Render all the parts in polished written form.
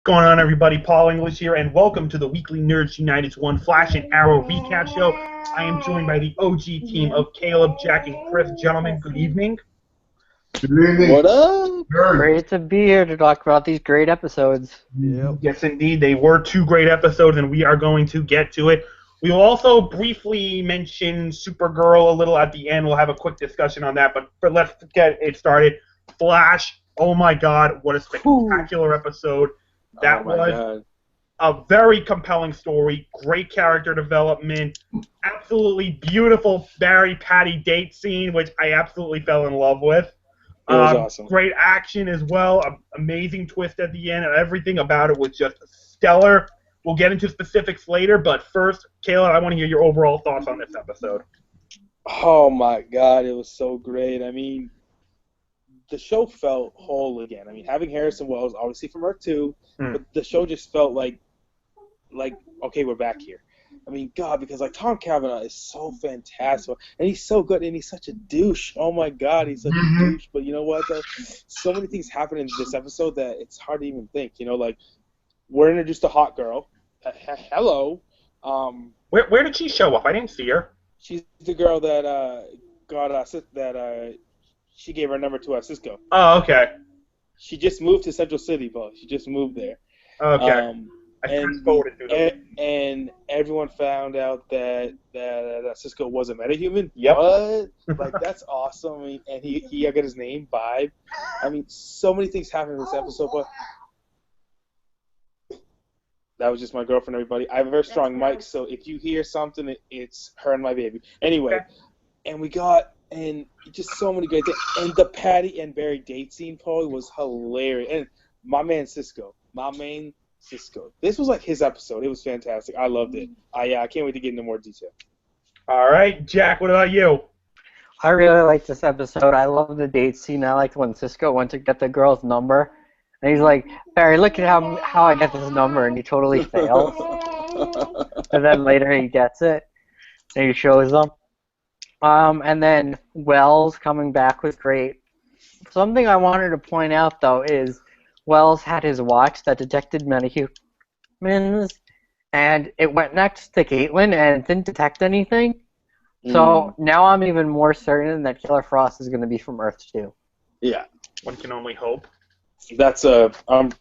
Going on, everybody? Paul English here, and welcome to the weekly Nerds United's One Flash and Arrow recap show. I am joined by the OG team of Caleb, Jack, and Chris. Gentlemen, good evening. Good evening. What up? Great to be here to talk about these great episodes. Yep. Yes, indeed, they were two great episodes, and we are going to get to it. We will also briefly mention Supergirl a little at the end. We'll have a quick discussion on that, but let's get it started. Flash, oh my God, what a spectacular episode. That was a very compelling story, great character development, absolutely beautiful Barry Patty date scene, which I absolutely fell in love with. It was awesome. Great action as well, amazing twist at the end, and everything about it was just stellar. We'll get into specifics later, but first, Kayla, I want to hear your overall thoughts on this episode. Oh my God, it was so great. I mean, the show felt whole again. I mean, having Harrison Wells, obviously from Earth 2, but the show just felt like, okay, we're back here. I mean, God, because like Tom Cavanaugh is so fantastic, and he's so good, and he's such a douche. Oh my God, he's such a douche. But you know what, though? So many things happen in this episode that it's hard to even think. You know, like we're introduced to Hot Girl. Hello. Where did she show up? I didn't see her. She's the girl that she gave her number to Cisco. Oh, okay. She just moved to Central City, Paul. She just moved there. Okay. And everyone found out that Cisco was a metahuman. Yep. What? Like, that's awesome. And he got his name, Vibe. I mean, so many things happened in this episode, but that was just my girlfriend, everybody. I have a very strong mic, so if you hear something, it's her and my baby. Anyway, and we got, and just so many great things. And the Patty and Barry date scene, Paul, was hilarious. And my main Cisco. This was like his episode. It was fantastic. I loved it. I can't wait to get into more detail. All right, Jack, what about you? I really liked this episode. I love the date scene. I liked when Cisco went to get the girl's number. And he's like, Barry, look at how I get this number, and he totally fails. And then later he gets it, and he shows them. And then Wells coming back was great. Something I wanted to point out, though, is Wells had his watch that detected metahumans, and it went next to Caitlin and didn't detect anything. So now I'm even more certain that Killer Frost is going to be from Earth 2. Yeah. One can only hope. That's I'm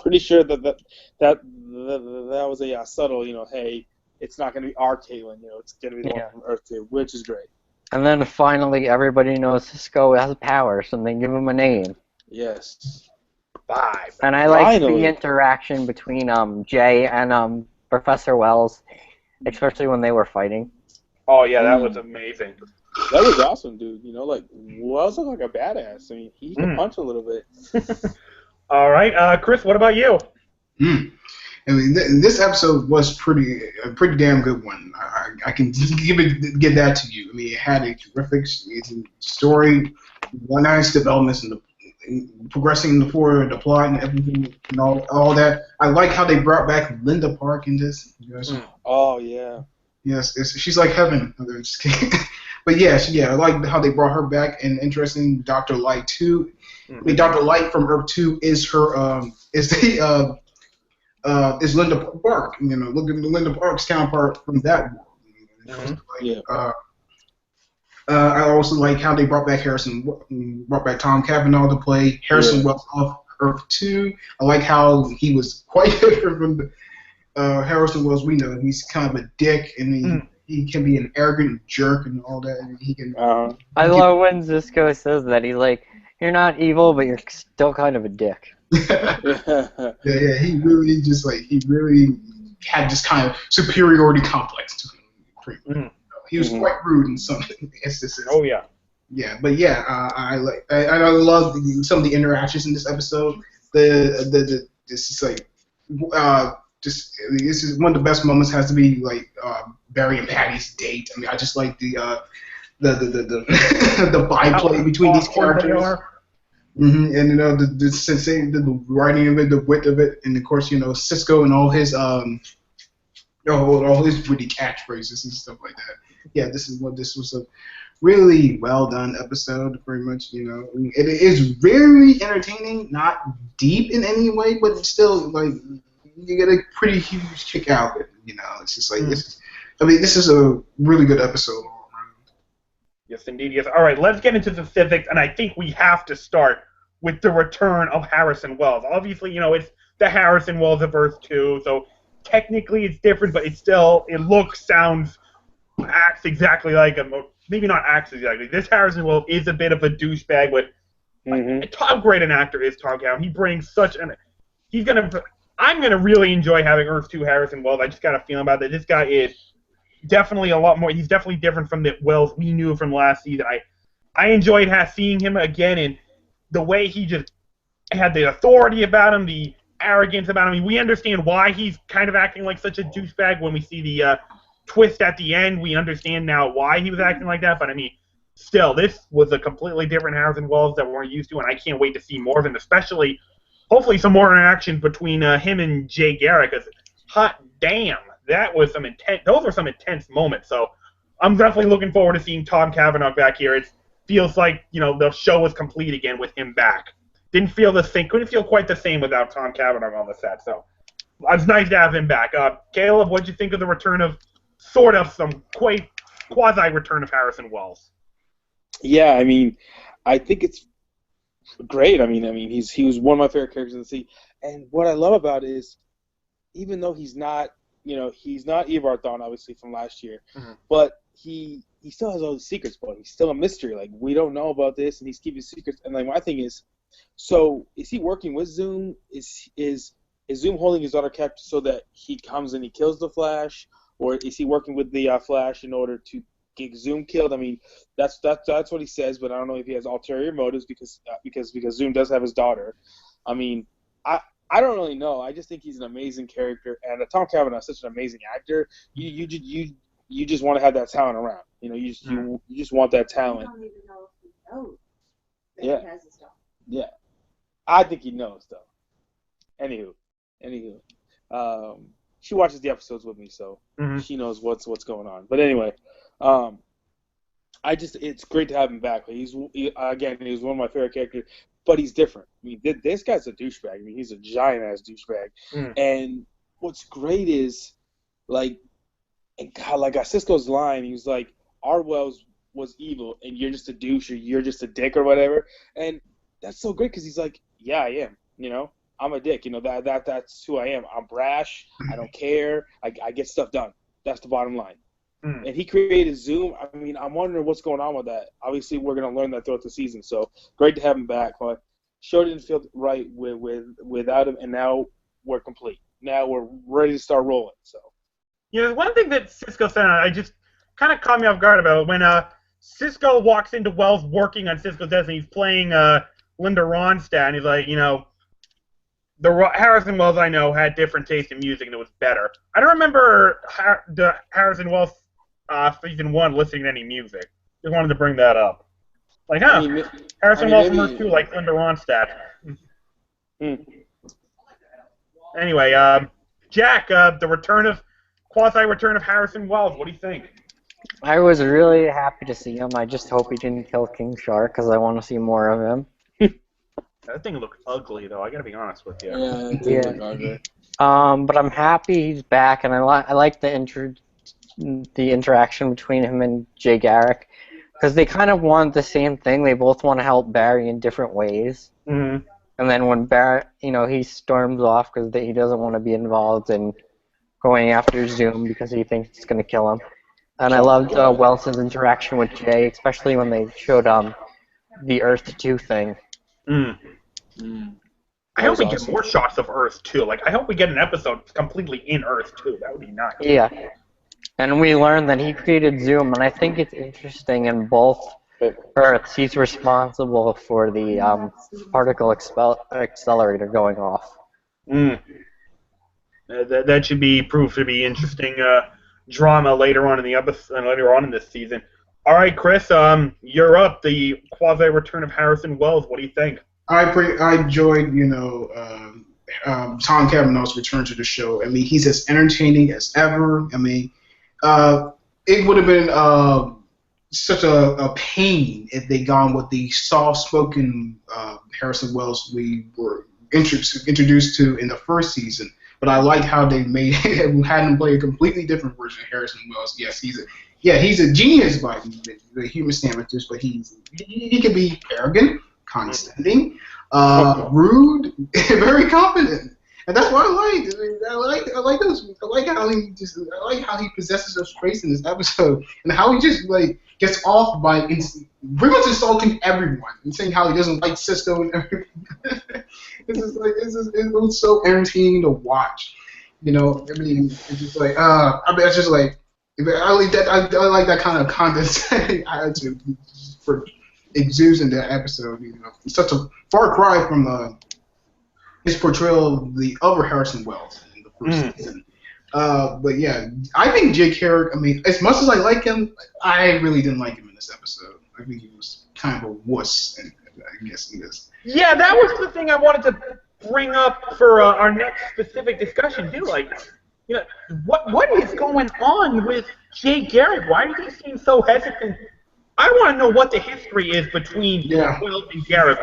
pretty sure that was a subtle, hey, it's not going to be our Caitlin, it's going to be the one from Earth 2, which is great. And then finally, everybody knows Cisco has powers, and they give him a name. Yes. Vibe. And I like the interaction between Jay and Professor Wells, especially when they were fighting. Oh, yeah, that was amazing. That was awesome, dude. Wells looked like a badass. I mean, he can punch a little bit. All right, Chris, what about you? I mean, this episode was a pretty damn good one. I can give that to you. I mean, it had a terrific story, nice developments in progressing the plot and everything and all that. I like how they brought back Linda Park in this. Oh yeah. Yes, she's like heaven. But yeah, I like how they brought her back. And interesting, Dr. Light too. I mean, Dr. Light from Earth 2 is her is Linda Park. Look at Linda Park's counterpart from that world. I also like how they brought back Tom Cavanaugh to play Harrison Wells of Earth 2. I like how he was quite different from the Harrison Wells we know. He's kind of a dick, and he can be an arrogant jerk and all that. And he can. I love when Cisco says that. He's like, "You're not evil, but you're still kind of a dick." Yeah. He really had this kind of superiority complex to him. He was quite rude in some instances. Oh yeah. Yeah, but yeah, I love some of the interactions in this episode. This is one of the best moments. Has to be like Barry and Patty's date. I mean, I just like the byplay between these characters. And the writing of it, the wit of it, and of course Cisco and all his witty catchphrases and stuff like that. Yeah, this was really well done episode. Pretty much, it is very entertaining, not deep in any way, but it's still like you get a pretty huge kick out of it. It's just like this is a really good episode all around. Yes, indeed. Yes. All right, let's get into the specifics, and I think we have to start with the return of Harrison Wells. Obviously, it's the Harrison Wells of Earth 2, so technically it's different, but it looks, sounds, acts exactly like him. Maybe not acts exactly. This Harrison Wells is a bit of a douchebag, but how great an actor is Tom Cowan. He brings such an... I'm going to really enjoy having Earth 2 Harrison Wells. I just got a feeling about that. This guy is definitely a lot more... He's definitely different from the Wells we knew from last season. I enjoyed seeing him again, and the way he just had the authority about him, the arrogance about him. I mean, we understand why he's kind of acting like such a douchebag when we see the twist at the end. We understand now why he was acting like that, but I mean, still, this was a completely different Harrison Wells that we're used to, and I can't wait to see more of him, especially, hopefully, some more interaction between him and Jay Garrick, because hot damn, those were some intense moments, so I'm definitely looking forward to seeing Tom Cavanaugh back here. It feels like, the show was complete again with him back. Couldn't feel quite the same without Tom Cavanaugh on the set, so it's nice to have him back. Caleb, what'd you think of the return of, sort of, some quasi-return of Harrison Wells? Yeah, I mean, I think it's great. I mean, he was one of my favorite characters in the series, and what I love about it is, even though he's not Eobard Thawne, obviously, from last year, but he still has all the secrets, but he's still a mystery. Like, we don't know about this, and he's keeping secrets. And like, my thing is, so is he working with Zoom? Is Zoom holding his daughter captive so that he comes and he kills the Flash, or is he working with the Flash in order to get Zoom killed? I mean, that's what he says, but I don't know if he has ulterior motives because Zoom does have his daughter. I mean, I don't really know. I just think he's an amazing character, and Tom Cavanaugh is such an amazing actor. You just want to have that talent around. You just want that talent. You don't even know if he knows that Yeah. he has his daughter. Yeah, I think he knows though. Anywho, she watches the episodes with me, so she knows what's going on. But anyway, it's great to have him back. He's one of my favorite characters, but he's different. I mean, this guy's a douchebag. I mean, he's a giant ass douchebag. And what's great is like Cisco's line. He was like, "Our Wells was evil, and you're just a douche, or you're just a dick, or whatever." And that's so great because he's like, "Yeah, I am. I'm a dick. That's who I am. I'm brash. I don't care. I get stuff done. That's the bottom line." And he created Zoom. I mean, I'm wondering what's going on with that. Obviously, we're going to learn that throughout the season. So great to have him back. But show didn't feel right without him, and now we're complete. Now we're ready to start rolling. So. One thing that Cisco said, I just kind of caught me off guard about when Cisco walks into Wells working on Cisco's desk, and he's playing Linda Ronstadt, and he's like, the Harrison Wells I know had different taste in music, and it was better. I don't remember the Harrison Wells season 1 listening to any music. Just wanted to bring that up. Like, Harrison Wells from Earth 2, like Linda Ronstadt. Anyway, Jack, the quasi-return of Harrison Wells, what do you think? I was really happy to see him. I just hope he didn't kill King Shark, because I want to see more of him. That thing looked ugly, though. I gotta be honest with you. Yeah, it did look ugly. But I'm happy he's back, and I like the interaction between him and Jay Garrick, because they kind of want the same thing. They both want to help Barry in different ways. And then when Barry, he storms off because he doesn't want to be involved in going after Zoom because he thinks it's going to kill him. And I loved Wells's interaction with Jay, especially when they showed the Earth 2 thing. I hope we get more shots of Earth 2. Like, I hope we get an episode completely in Earth 2. That would be nice. Yeah. And we learned that he created Zoom, and I think it's interesting in both Earths. He's responsible for the particle accelerator going off. That should be proved to be interesting drama later on in the episode, later on in this season. All right, Chris, you're up. The quasi-return of Harrison Wells. What do you think? I enjoyed, Tom Cavanaugh's return to the show. I mean, he's as entertaining as ever. I mean, it would have been such a pain if they gone with the soft-spoken Harrison Wells we were introduced to in the first season. But I like how they had him play a completely different version of Harrison Wells. Yes, he's a genius by the human standards, but he can be arrogant, condescending, rude, very confident. And that's what I like. I like those. I like how he possesses those traits in this episode, and how he just like gets off by pretty much insulting everyone and saying how he doesn't like Cisco and everything. It was so entertaining to watch. You know, I mean, it's just like it's just like I like that kind of condescending attitude for exudes in that episode. You know, it's such a far cry from his portrayal of the other Harrison Wells in the first season. But yeah, I think Jake Herrick, I mean, as much as I like him, I really didn't like him in this episode. I think he was kind of a wuss, I guess, in this. Yeah, that was the thing I wanted to bring up for our next specific discussion, too. Like, you know, what is going on with Jay Garrick? Why does he seem so hesitant? I want to know what the history is between Wells and Garrick.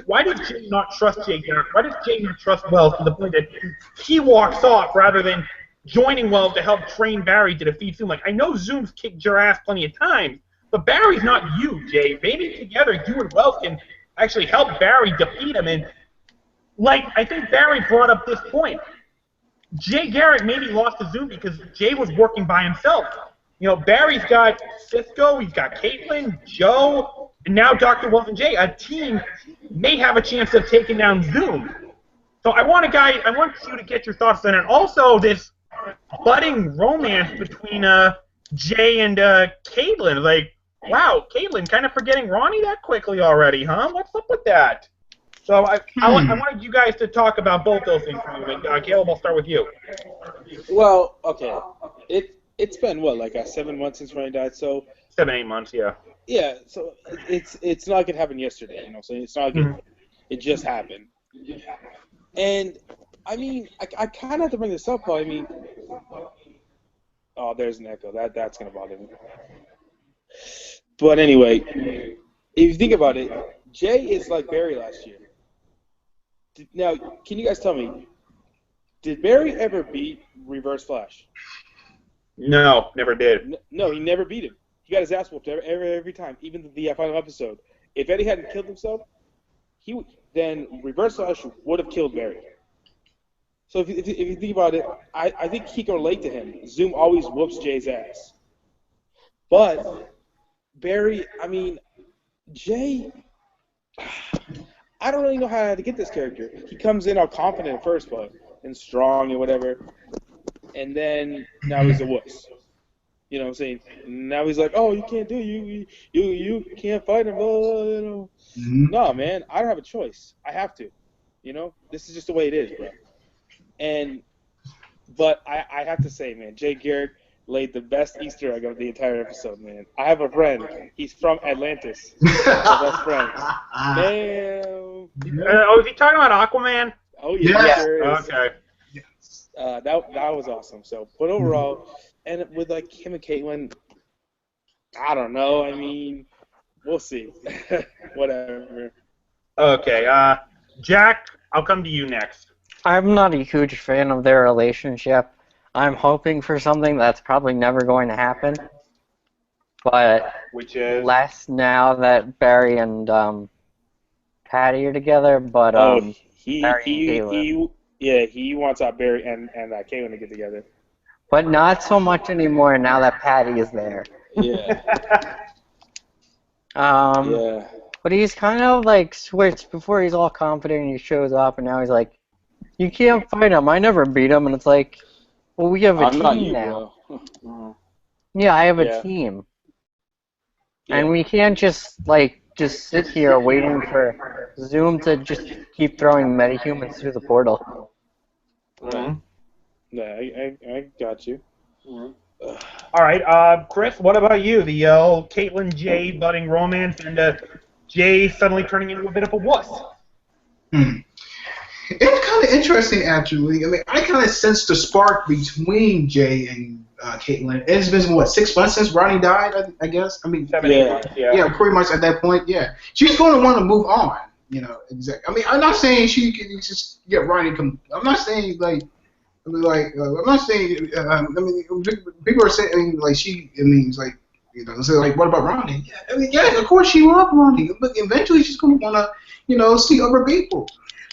Why did Jay not trust Jay Garrick? Why does Jay not trust Wells to the point that he walks off rather than joining Wells to help train Barry to defeat Zoom? Like, I know Zoom's kicked your ass plenty of times, but Barry's not you, Jay. Maybe together you and Wells can actually help Barry defeat him. And, like, I think Barry brought up this point. Jay Garrick maybe lost to Zoom because Jay was working by himself. You know, Barry's got Cisco, he's got Caitlin, Joe, and now Dr. Wells and Jay. A team may have a chance of taking down Zoom. So I want you to get your thoughts on it. And also, this budding romance between Jay and Caitlin. Like, wow, Caitlin kind of forgetting Ronnie that quickly already, huh? What's up with that? So I wanted you guys to talk about both those things for a moment. Caleb, I'll start with you. Well, okay. It's been what, like 7 months since Ronnie died, so 7-8 months, yeah. Yeah, so it's not like it happened yesterday, you know. So it's not like it just happened. And I mean, I kind of have to bring this up, but I mean, oh, there's an echo. That's gonna bother me. But anyway, if you think about it, Jay is like Barry last year. Now, can you guys tell me, did Barry ever beat Reverse Flash? No, never did. No, he never beat him. He got his ass whooped every time, even the final episode. If Eddie hadn't killed himself, then Reverse Flash would have killed Barry. So if you think about it, I think he can relate to him. Zoom always whoops Jay's ass. But Barry, I mean, Jay, I don't really know how to get this character. He comes in all confident at first, but and strong and whatever. And then now he's a wuss. You know what I'm saying? Now he's like, oh, you can't do it. You can't fight him. You know. No, man, I don't have a choice. I have to. You know, this is just the way it is, bro. But I have to say, man, Jay Garrick laid the best Easter egg of the entire episode, man. I have a friend. He's from Atlantis. My best friend. Man. Is he talking about Aquaman? Oh yeah. Sure is. Okay. That was awesome. So, but overall, and with like him and Caitlin, I don't know. I mean, we'll see. Whatever. Okay. Jack, I'll come to you next. I'm not a huge fan of their relationship. I'm hoping for something that's probably never going to happen. But which is less now that Barry and Patty are together. But he wants Barry and Caitlin to get together. But not so much anymore now that Patty is there. Yeah. Yeah. But he's kind of like switched. Before he's all confident and he shows up, and now he's like, you can't fight him. I never beat him. And it's like, well, we have a team now. Yeah, I have a team. Yeah. And we can't just sit here waiting for Zoom to just keep throwing metahumans through the portal. Right. Yeah, I got you. All right, Chris, what about you? The old Caitlin Jay budding romance and Jay suddenly turning into a bit of a wuss. It was kind of interesting, actually. I mean, I kind of sensed the spark between Jay and Caitlyn. It's been what 6 months since Ronnie died. I guess. I mean, 7 months. Yeah. Yeah, pretty much at that point. Yeah, she's going to want to move on. You know, exactly. I mean, I'm not saying she can just get Ronnie. I'm not saying I'm not saying. I mean, people are saying like she. I mean, it's like so like, what about Ronnie? Yeah, I mean, yeah, of course she loved Ronnie, but eventually she's going to want to, see other people.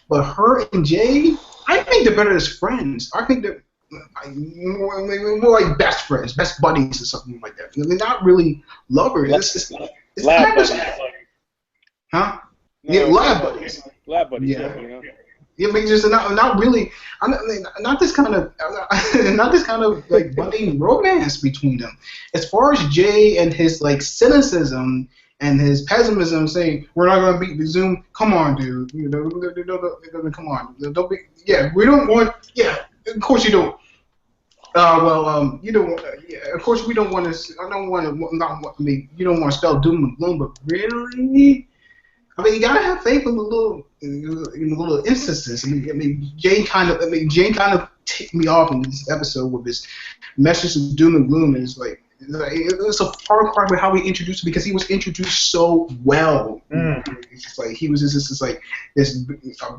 But her and Jay, I think they're better as friends. I think they're more like best friends, best buddies, or something like that. They're not really lovers. It's lab buddies. Huh? Yeah, lab buddies. Lab buddies. Yeah. You know? Yeah, I mean, just not really. Not this kind of, like budding romance between them. As far as Jay and his like cynicism and his pessimism, saying we're not gonna beat the Zoom. Come on, dude. Come on. Don't be. Yeah, we don't want. Yeah, of course you don't. You don't. Yeah, of course we don't want to. I don't want to. I mean, you don't want to spell doom and gloom, but really. I mean, you gotta have faith in the little instances. I mean, Jane kind of ticked me off in this episode with his message of doom and gloom. And it's a far cry with how he introduced him because he was introduced so well. It's just like he was just like this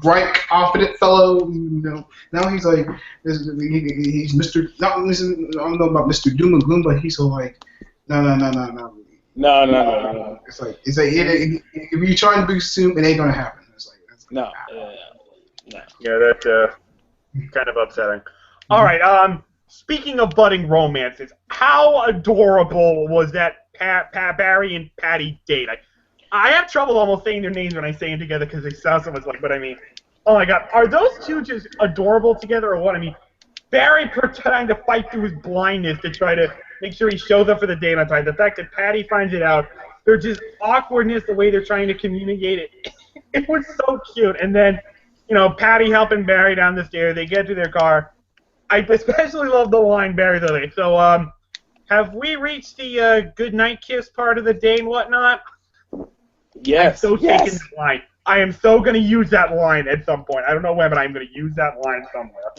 bright, confident fellow. Now he's like he's Mr. I don't know about Mr. Doom and Gloom, but he's so like no. No. It's like if you're trying to be Zoom, it ain't gonna happen. No. Yeah, that's kind of upsetting. All right. Speaking of budding romances, how adorable was that Barry and Patty date? I have trouble almost saying their names when I say them together because they sound so much like. But I mean, oh my God, are those two just adorable together or what? I mean, Barry trying to fight through his blindness to try to make sure he shows up for the date on time. The fact that Patty finds it out, there's just awkwardness the way they're trying to communicate it. It was so cute. And then, Patty helping Barry down the stairs. They get to their car. I especially love the line Barry's like, so, have we reached the good night kiss part of the day and whatnot? Yes. I'm so taking this line. I am so going to use that line at some point. I don't know when, but I'm going to use that line somewhere.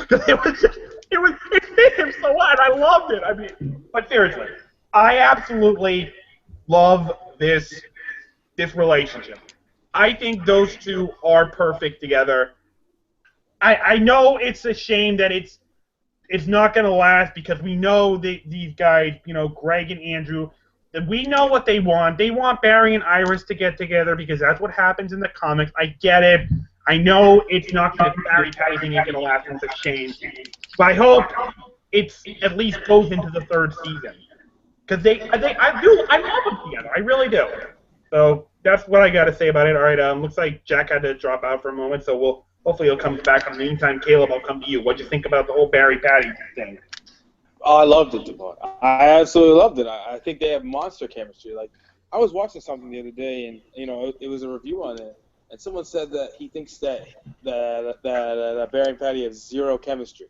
It fit him so well, and I loved it. I mean, but seriously, I absolutely love this relationship. I think those two are perfect together. I know it's a shame that it's not going to last because we know these guys, Greg and Andrew, that we know what they want. They want Barry and Iris to get together because that's what happens in the comics. I get it. I know it's not going to Barry Patty thing ain't going to last, and it's a shame. But I hope it's at least goes into the third season because I love them together. I really do. So that's what I got to say about it. All right. Looks like Jack had to drop out for a moment, so hopefully he'll come back. In the meantime, Caleb, I'll come to you. What'd you think about the whole Barry Patty thing? Oh, I loved it, Devon. I absolutely loved it. I think they have monster chemistry. Like, I was watching something the other day, and it was a review on it, and someone said that he thinks that Barry and Patty have zero chemistry.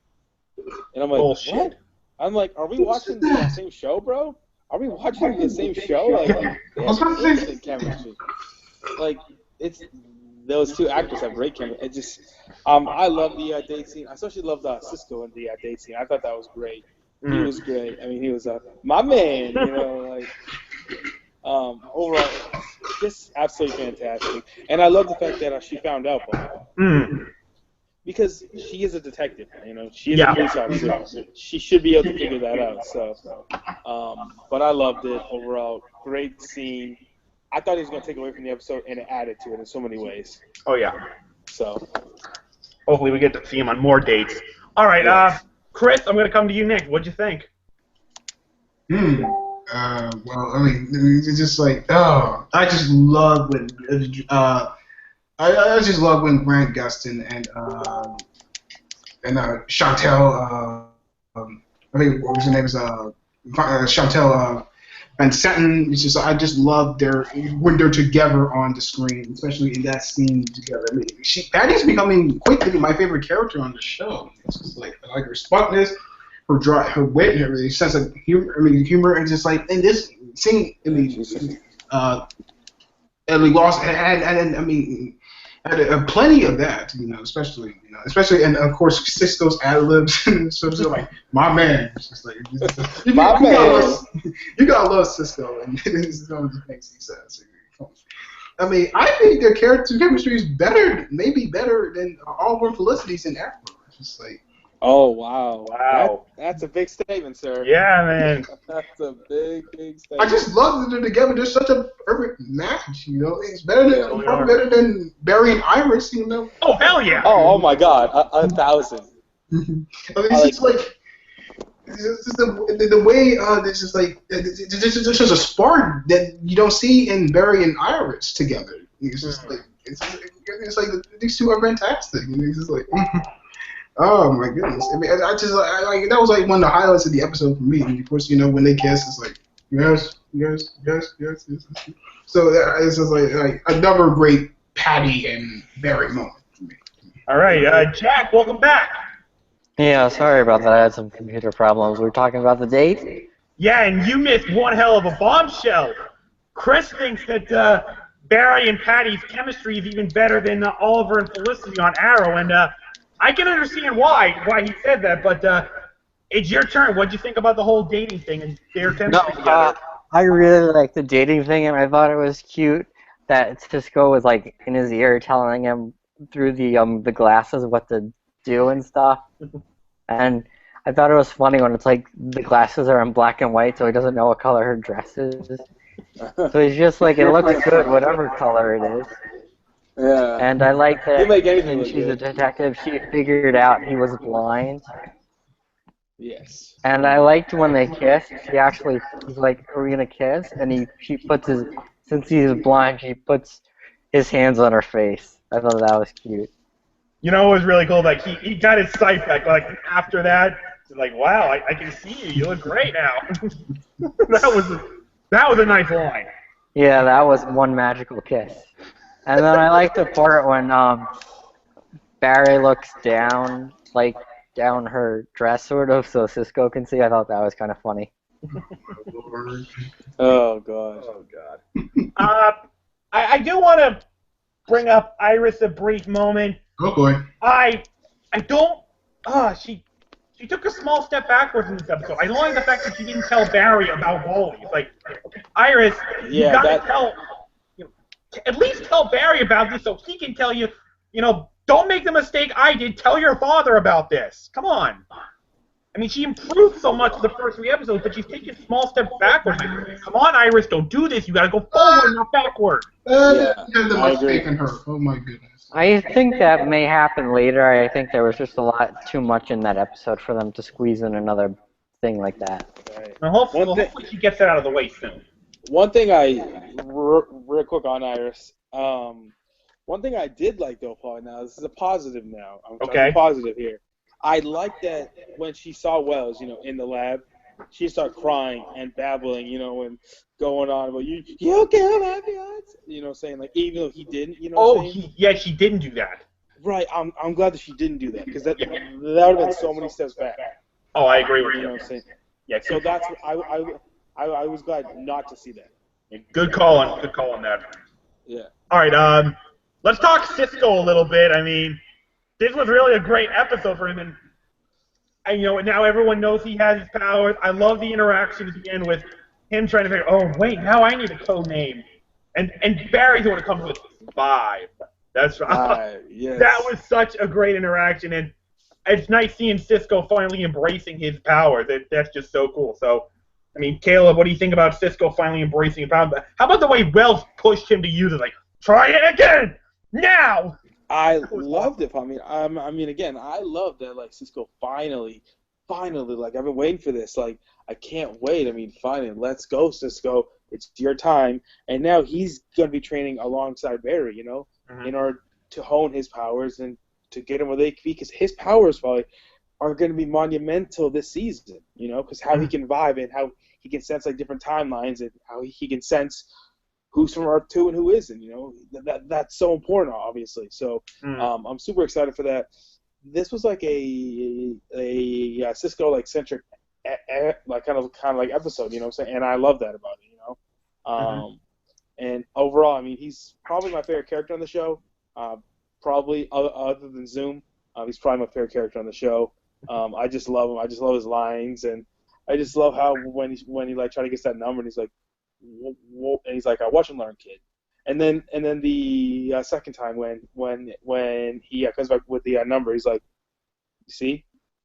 And I'm like, bullshit. What? I'm like, are we watching the same show, bro? Are we watching the same show? Like they have instant chemistry. Like, those two actors have great chemistry. It just, I love the date scene. I especially loved Cisco in the date scene. I thought that was great. He was great. I mean, he was my man. Overall, just absolutely fantastic. And I love the fact that she found out because she is a detective. She is a police officer. She should be able to figure that out. So, but I loved it overall. Great scene. I thought he was going to take away from the episode, and it added to it in so many ways. Oh yeah. So, hopefully we get to see him on more dates. All right, Chris, I'm going to come to you next. What'd you think? Well, I mean, it's just like, I just love when, I just love when Grant Gustin and Chantel, I think what was her name is Chantel Van Setten. It's just I just love when they're together on the screen, especially in that scene together. I mean, Patty's becoming quickly my favorite character on the show. It's just like her smugness, her wit, her sense of humor, and just like in this scene, and we lost, and I mean, had plenty of that, especially and of course Cisco's ad libs. So it's like my man. It's just like you gotta love Cisco, and this just makes sense. I mean, I think their character chemistry is better, maybe better than Auburn Felicity's in Afro. It's just like. Oh wow! Wow. That's a big statement, sir. Yeah, man. That's a big statement. I just love that they're together. They're such a perfect match. It's probably better than Barry and Iris. Oh hell yeah! Oh my God, 1,000. I mean, it's just like it's just the way this is like there's just a spark that you don't see in Barry and Iris together. It's just like it's like these two are fantastic. It's just like. Oh my goodness! I mean, I like that was like one of the highlights of the episode for me. And of course, when they kiss, it's like yes. So it's just like another great Patty and Barry moment for me. All right, Jack, welcome back. Yeah, sorry about that. I had some computer problems. We were talking about the date. Yeah, and you missed one hell of a bombshell. Chris thinks that Barry and Patty's chemistry is even better than Oliver and Felicity on Arrow, and I can understand why he said that, but it's your turn. What'd you think about the whole dating thing and their chemistry together? I really liked the dating thing, and I thought it was cute that Cisco was like in his ear telling him through the glasses what to do and stuff. And I thought it was funny when it's like the glasses are in black and white, so he doesn't know what color her dress is. So he's just like, it looks good, whatever color it is. Yeah. And I like that when she's a detective, she figured out he was blind. Yes. And I liked when they kissed, he's like, are we going to kiss? And she puts since he's blind, she puts his hands on her face. I thought that was cute. You know what was really cool? Like, he got his sight back. Like, after that, he's like, wow, I can see you. You look great now. that was a nice line. Yeah, that was one magical kiss. And then I like the part when Barry looks down her dress, sort of, so Cisco can see. I thought that was kind of funny. Oh, gosh. Oh, God. I do want to bring up Iris a brief moment. Oh, boy. I don't... She took a small step backwards in this episode. I don't like the fact that she didn't tell Barry about Wally. It's like, Iris, you gotta tell... At least tell Barry about this so he can tell you, don't make the mistake I did. Tell your father about this. Come on. I mean, she improved so much in the first 3 episodes, but she's taking small steps backwards. Like, come on, Iris, don't do this. You gotta go forward, not backward. I agree. In her. Oh my goodness. I think that may happen later. I think there was just a lot too much in that episode for them to squeeze in another thing like that. Right. Now, hopefully she gets that out of the way soon. One thing real quick on Iris. One thing I did like though, Paul. Now this is a positive. Now I'm trying to be positive here. I like that when she saw Wells, in the lab, she started crying and babbling, and going on about you killed my fiance, saying like even though he didn't, She didn't do that. Right. I'm glad that she didn't do that because that would have been so many steps back. Oh, I agree with you. You know what I'm saying? Yeah. So that's I was glad not to see that. Good call on that. Yeah. All right. Let's talk Cisco a little bit. I mean, this was really a great episode for him, and now everyone knows he has his powers. I love the interaction at the end with him trying to figure, oh wait, now I need a code name, and Barry's the one that comes with 5. That's right. Yes. That was such a great interaction, and it's nice seeing Cisco finally embracing his powers. That's just so cool. So, I mean, Caleb, what do you think about Cisco finally embracing his powers? How about the way Wells pushed him to use it? Like, try it again now. I loved it. I mean, again, I love that. Like Cisco finally, like I've been waiting for this. Like I can't wait. I mean, finally, let's go, Cisco. It's your time. And now he's gonna be training alongside Barry. In order to hone his powers and to get him where they can be, because his powers probably are going to be monumental this season. Because how he can vibe and how he can sense like different timelines and how he can sense who's from Earth 2 and who isn't, that's so important, obviously. So I'm super excited for that. This was like a Cisco like centric like kind of like episode, what I'm saying? And I love that about it, And overall, I mean, he's probably my favorite character on the show. probably other than Zoom. He's probably my favorite character on the show. I just love him. I just love his lines, and I just love how when he like try to get that number, and he's like, and he's like, watch and learn, kid. And then the second time when he comes back with the number, he's like, you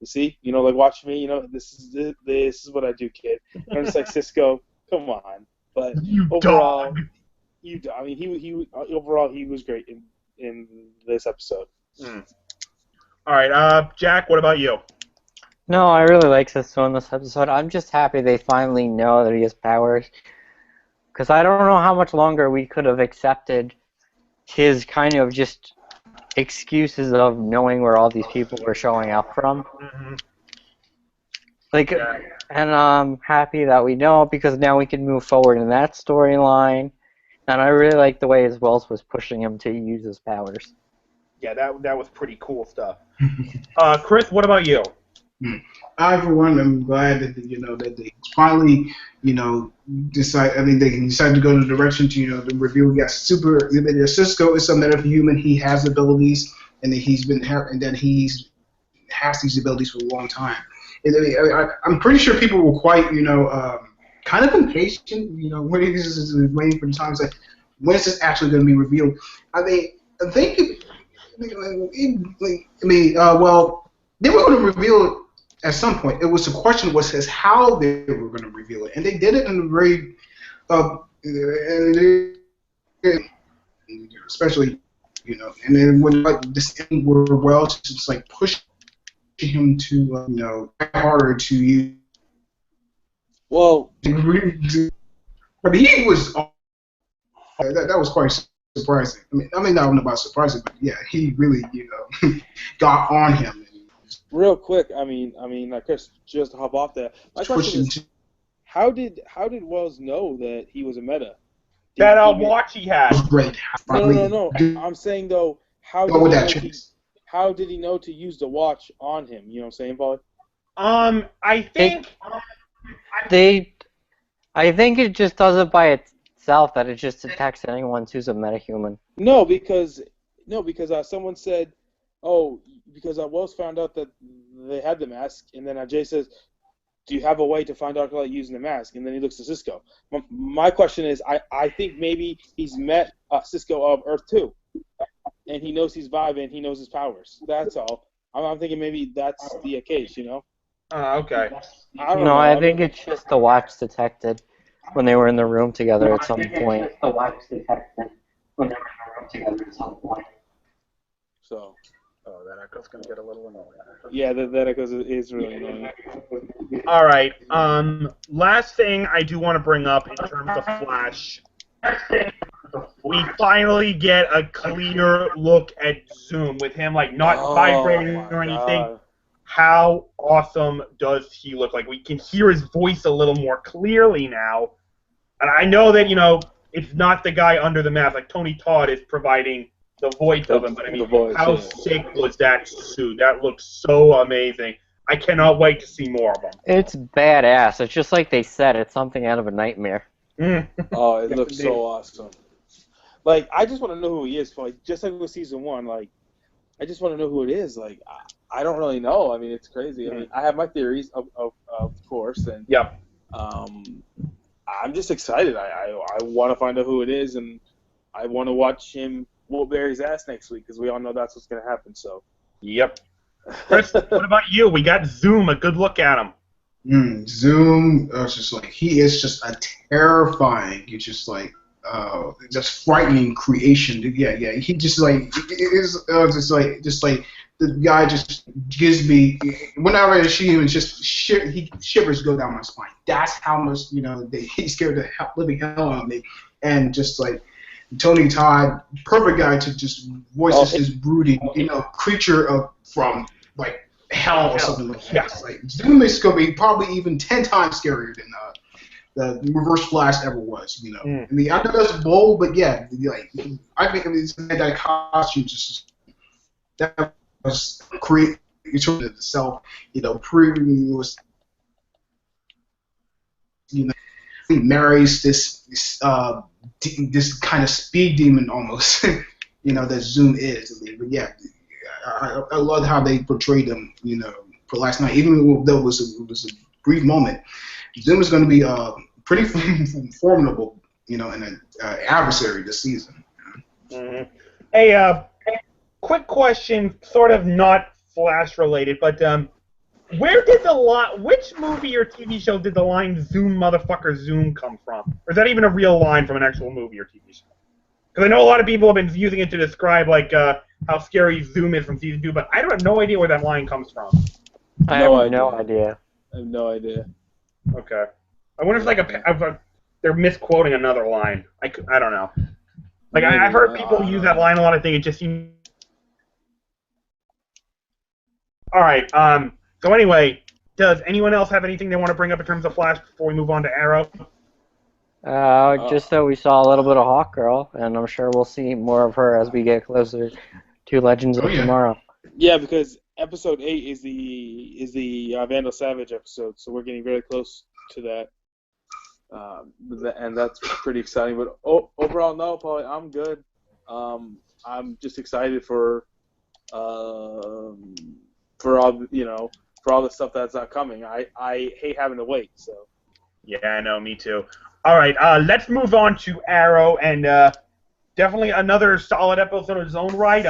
see, like watch me, this is what I do, kid. And I'm just like, Cisco, come on. But overall, overall he was great in this episode. All right, Jack, what about you? No, I really like Cisco in this episode. I'm just happy they finally know that he has powers. Because I don't know how much longer we could have accepted his kind of just excuses of knowing where all these people were showing up from. And I'm happy that we know, because now we can move forward in that storyline. And I really like the way as Wells was pushing him to use his powers. Yeah, that was pretty cool stuff. Chris, what about you? I, for one, am glad that that they finally decide. I mean, they decided to go in the direction to to reveal Cisco is a metahuman. He has abilities, and that he's has these abilities for a long time. And I'm pretty sure people were quite kind of impatient. When he's waiting for the time. It's like, when is this actually going to be revealed? I think. Well, they were going to reveal it at some point. It was the question was how they were going to reveal it, and they did it in a very, especially, and then when this thing were well, just like pushing him to harder to use. Well, I mean, he was. That was quite surprising. I mean, I don't know about surprising, but yeah, he really, got on him. Real quick, I mean, Chris, just to hop off there. My question is, how did Wells know that he was a meta? That watch he had. Great. No. I'm saying though, how did he know to use the watch on him? You know what I'm saying, Paul? I think I think it just does it by itself, that it just detects anyone who's a metahuman. No, because someone said, because Wells found out that they had the mask, and then Jay says, do you have a way to find out about using the mask? And then he looks at Cisco. My question is, I think maybe he's met Cisco of Earth 2, and he knows his vibe and he knows his powers. That's all. I'm thinking maybe that's the case, Okay. I don't know. I think it's just the watch detected when they were in the room together at some point. The watch detected when they were in the room together at some point. So. Oh, that echo's gonna get a little annoying. Yeah, that echo is really annoying. All right. Last thing I do want to bring up in terms of Flash, we finally get a clear look at Zoom with him not vibrating or anything. God. How awesome does he look like? We can hear his voice a little more clearly now, and I know that it's not the guy under the mask. Like Tony Todd is providing the voice of him, but I mean, how sick was that suit? That looks so amazing. I cannot wait to see more of him. It's badass. It's just like they said, it's something out of a nightmare. Oh, it looks so awesome. I just want to know who he is. Just like with season 1, I just want to know who it is. I don't really know. I mean, it's crazy. I mean, I have my theories, of course, and I'm just excited. I want to find out who it is, and I want to watch him whoop Barry's ass next week, because we all know that's what's going to happen. So. Yep. Chris, what about you? We got Zoom. A good look at him. Zoom. He is just a terrifying. He's just just frightening creation. Yeah. He just the guy just gives me, whenever I see him, it's just shivers go down my spine. That's how much he's scared the living hell out of me, and just Tony Todd, perfect guy to just voice his brooding, creature from hell or something like that. Zoom is going to be probably even 10 times scarier than the Reverse Flash ever was. I mean, I know that's bold, but yeah, I think that costume just that was created itself. Proving was he marries this kind of speed demon almost. that Zoom is. But yeah, I love how they portrayed them, for last night. Even though it was a brief moment, Zoom is going to be pretty formidable, and an adversary this season. Mm-hmm. Hey, quick question, sort of not Flash related, but which movie or TV show did the line "Zoom motherfucker Zoom" come from? Or is that even a real line from an actual movie or TV show? Because I know a lot of people have been using it to describe how scary Zoom is from season 2, but I don't have no idea where that line comes from. I have no idea. I have no idea. Okay. I wonder if they're misquoting another line. I don't know. I've heard people use that line a lot. I think it just seems. All right. So anyway, does anyone else have anything they want to bring up in terms of Flash before we move on to Arrow? Just that we saw a little bit of Hawkgirl, and I'm sure we'll see more of her as we get closer to Legends of Tomorrow. Yeah, because episode 8 is the Vandal Savage episode, so we're getting very close to that. And that's pretty exciting. But overall, no, Paul, I'm good. I'm just excited for all for all the stuff that's not coming. I hate having to wait. So. Yeah, I know, me too. All right, let's move on to Arrow, and definitely another solid episode of its own right.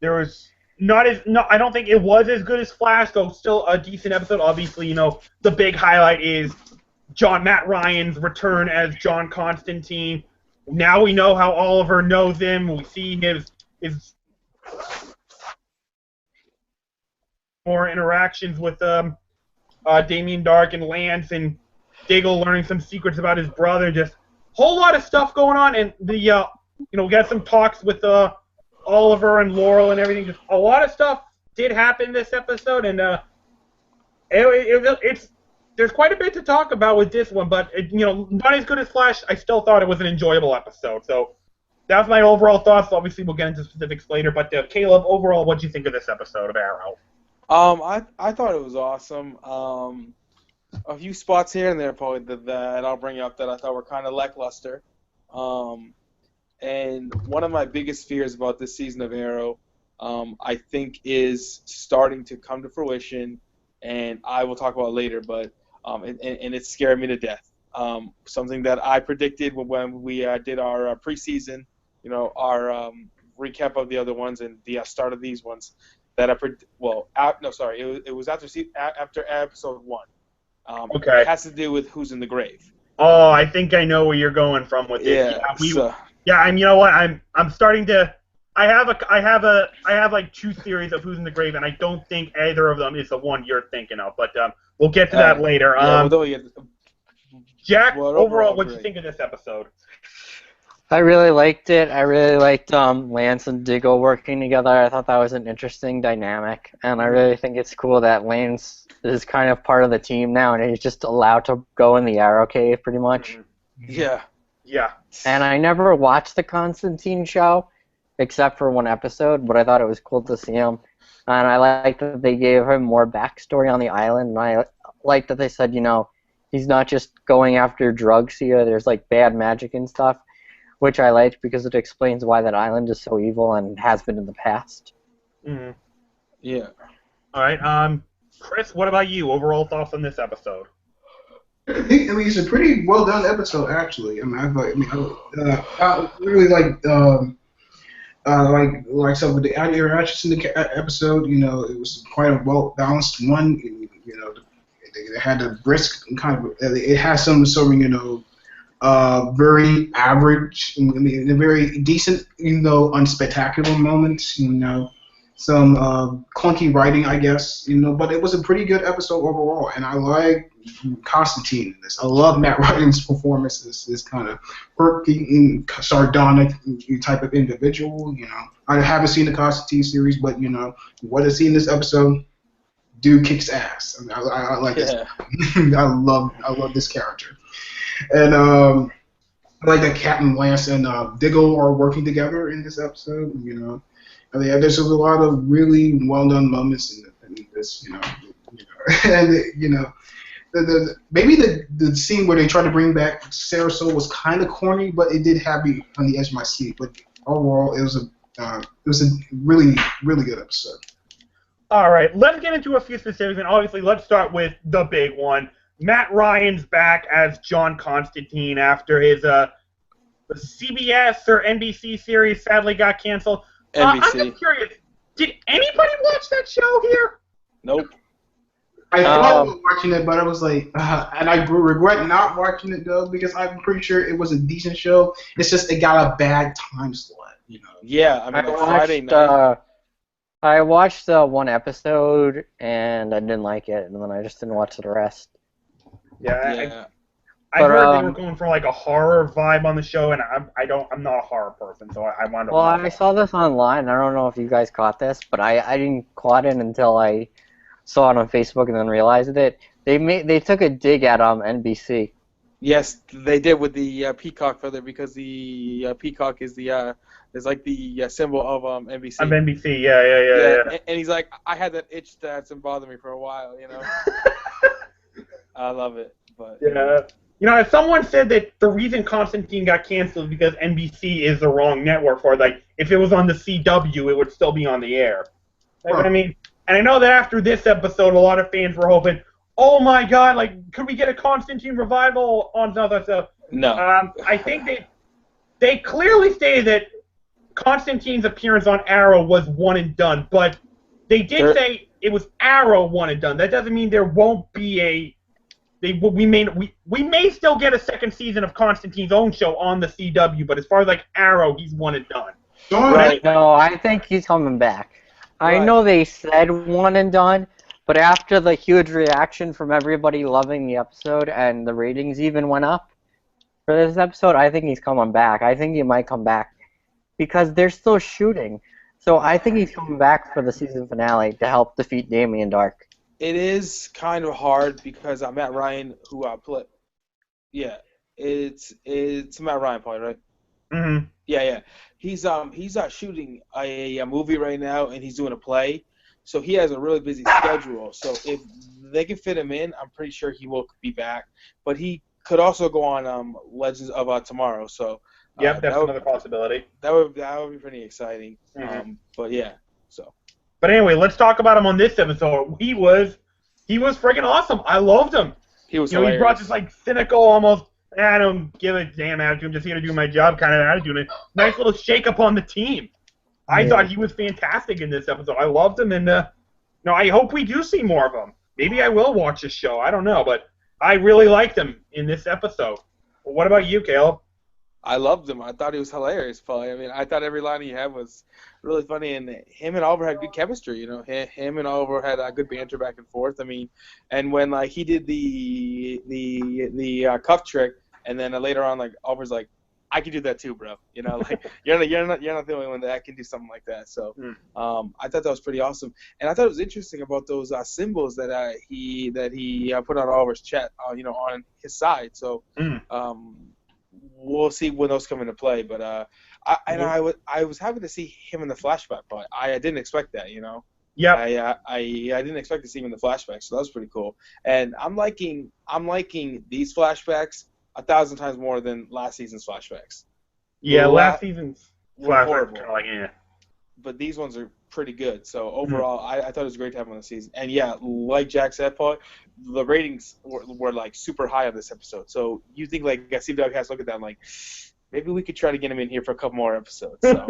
There was I don't think it was as good as Flash, though still a decent episode. Obviously, the big highlight is Matt Ryan's return as John Constantine. Now we know how Oliver knows him. We see his more interactions with Damien Dark and Lance, and Diggle learning some secrets about his brother. Just a whole lot of stuff going on, and we got some talks with Oliver and Laurel and everything. Just a lot of stuff did happen this episode, and there's quite a bit to talk about with this one, but not as good as Flash. I still thought it was an enjoyable episode. So that's my overall thoughts. Obviously, we'll get into specifics later. But Caleb, overall, what do you think of this episode of Arrow? I thought it was awesome. A few spots here and there, probably that I'll bring up that I thought were kind of lackluster. And one of my biggest fears about this season of Arrow, I think, is starting to come to fruition, and I will talk about it later. But and it scared me to death. Something that I predicted when we did our preseason, our recap of the other ones and the start of these ones. That it was after episode 1. Okay. It has to do with who's in the grave. Oh, I think I know where you're going from with it. Yeah. You know what? I'm starting to. I have like 2 theories of who's in the grave, and I don't think either of them is the one you're thinking of. But we'll get to that later. Jack, overall, what did you think of this episode? I really liked it. I really liked Lance and Diggle working together. I thought that was an interesting dynamic, and I really think it's cool that Lance is kind of part of the team now, and he's just allowed to go in the Arrow Cave, pretty much. Yeah. Yeah. And I never watched the Constantine show, except for one episode, but I thought it was cool to see him. And I liked that they gave him more backstory on the island, and I liked that they said, he's not just going after drugs here, there's like bad magic and stuff. Which I liked because it explains why that island is so evil and has been in the past. Mm-hmm. Yeah. All right. Chris, what about you? Overall thoughts on this episode? I mean, it's a pretty well done episode, actually. I really like some of the interactions in the episode. It was quite a well balanced one. It had a brisk kind of. It has some sort of very average, a very decent, unspectacular moments, some clunky writing, I guess, but it was a pretty good episode overall, and I like Constantine in this. I love Matt Ryan's performance, this kind of quirky, sardonic type of individual, I haven't seen the Constantine series, but, what I see in this episode, dude kicks ass. I like this. I love this character. And I like that Captain Lance and Diggle are working together in this episode. There's a lot of really well done moments in this. And maybe the scene where they try to bring back Sarah Soul was kind of corny, but it did have me on the edge of my seat. But overall, it was a It was a really, really good episode. All right, let's get into a few specifics, and obviously let's start with the big one. Matt Ryan's back as John Constantine after his CBS or NBC series sadly got canceled. NBC. I'm just curious, did anybody watch that show here? Nope. I thought about watching it, but I was like, and I regret not watching it though because I'm pretty sure it was a decent show. It's just it got a bad time slot, you know. Yeah, I mean, Friday night. I watched one episode and I didn't like it, and then I just didn't watch the rest. Yeah. I heard they were going for like a horror vibe on the show, and I'm not a horror person, so I wanted to. Well, I saw this online. I don't know if you guys caught this, but I didn't caught it until I saw it on Facebook and then realized it. They took a dig at NBC. Yes, they did with the peacock feather because the peacock is like the symbol of NBC. Of NBC, yeah. And he's like, I had that itch that's been bothering me for a while, you know. I love it, but yeah. You know, someone said that the reason Constantine got canceled is because NBC is the wrong network for it. Like, if it was on the CW, it would still be on the air. Like, I mean, and I know that after this episode, a lot of fans were hoping, oh my God, like, could we get a Constantine revival on other stuff? No. I think they clearly stated that Constantine's appearance on Arrow was one and done, but they did say it was Arrow one and done. That doesn't mean there won't be we may still get a second season of Constantine's own show on the CW, but as far as like Arrow, he's one and done. Right. No, I think he's coming back. I know they said one and done, but after the huge reaction from everybody loving the episode and the ratings even went up for this episode, I think he's coming back. I think he might come back because they're still shooting. So I think he's coming back for the season finale to help defeat Damien Dark. It is kind of hard because Matt Ryan, who it's Matt Ryan, probably, right? Mm-hmm. Yeah. He's shooting a movie right now, and he's doing a play, so he has a really busy schedule. So if they can fit him in, I'm pretty sure he will be back. But he could also go on Legends of Tomorrow. So yep, that's another possibility. That would be pretty exciting. Mm-hmm. But yeah, so. But anyway, let's talk about him on this episode. He was freaking awesome. I loved him. He was hilarious. He brought this like cynical, almost I don't give a damn attitude. I'm just here to do my job kind of attitude. And nice little shake up on the team. I thought he was fantastic in this episode. I loved him, and I hope we do see more of him. Maybe I will watch this show. I don't know, but I really liked him in this episode. Well, what about you, Caleb? I loved him. I thought he was hilarious, Paulie. I mean, I thought every line he had was really funny, and him and Oliver had good chemistry. You know, him and Oliver had a good banter back and forth. I mean, and when like he did the cuff trick, and then later on, like Oliver's like, I can do that too, bro. You know, like you're not the only one that can do something like that. So, I thought that was pretty awesome, and I thought it was interesting about those symbols that he put on Oliver's chat, on his side. So, we'll see when those come into play, but I was happy to see him in the flashback part. I didn't expect that, you know. Yeah. I didn't expect to see him in the flashback, so that was pretty cool. And I'm liking these flashbacks 1,000 times more than last season's flashbacks. Yeah, last season's flashbacks horrible. Kind of like, yeah. But these ones are pretty good. So overall, I thought it was great to have him on the season. And yeah, like Jack said, Paul, the ratings were like super high on this episode. So you think like CW has to look at that and like, maybe we could try to get him in here for a couple more episodes. So.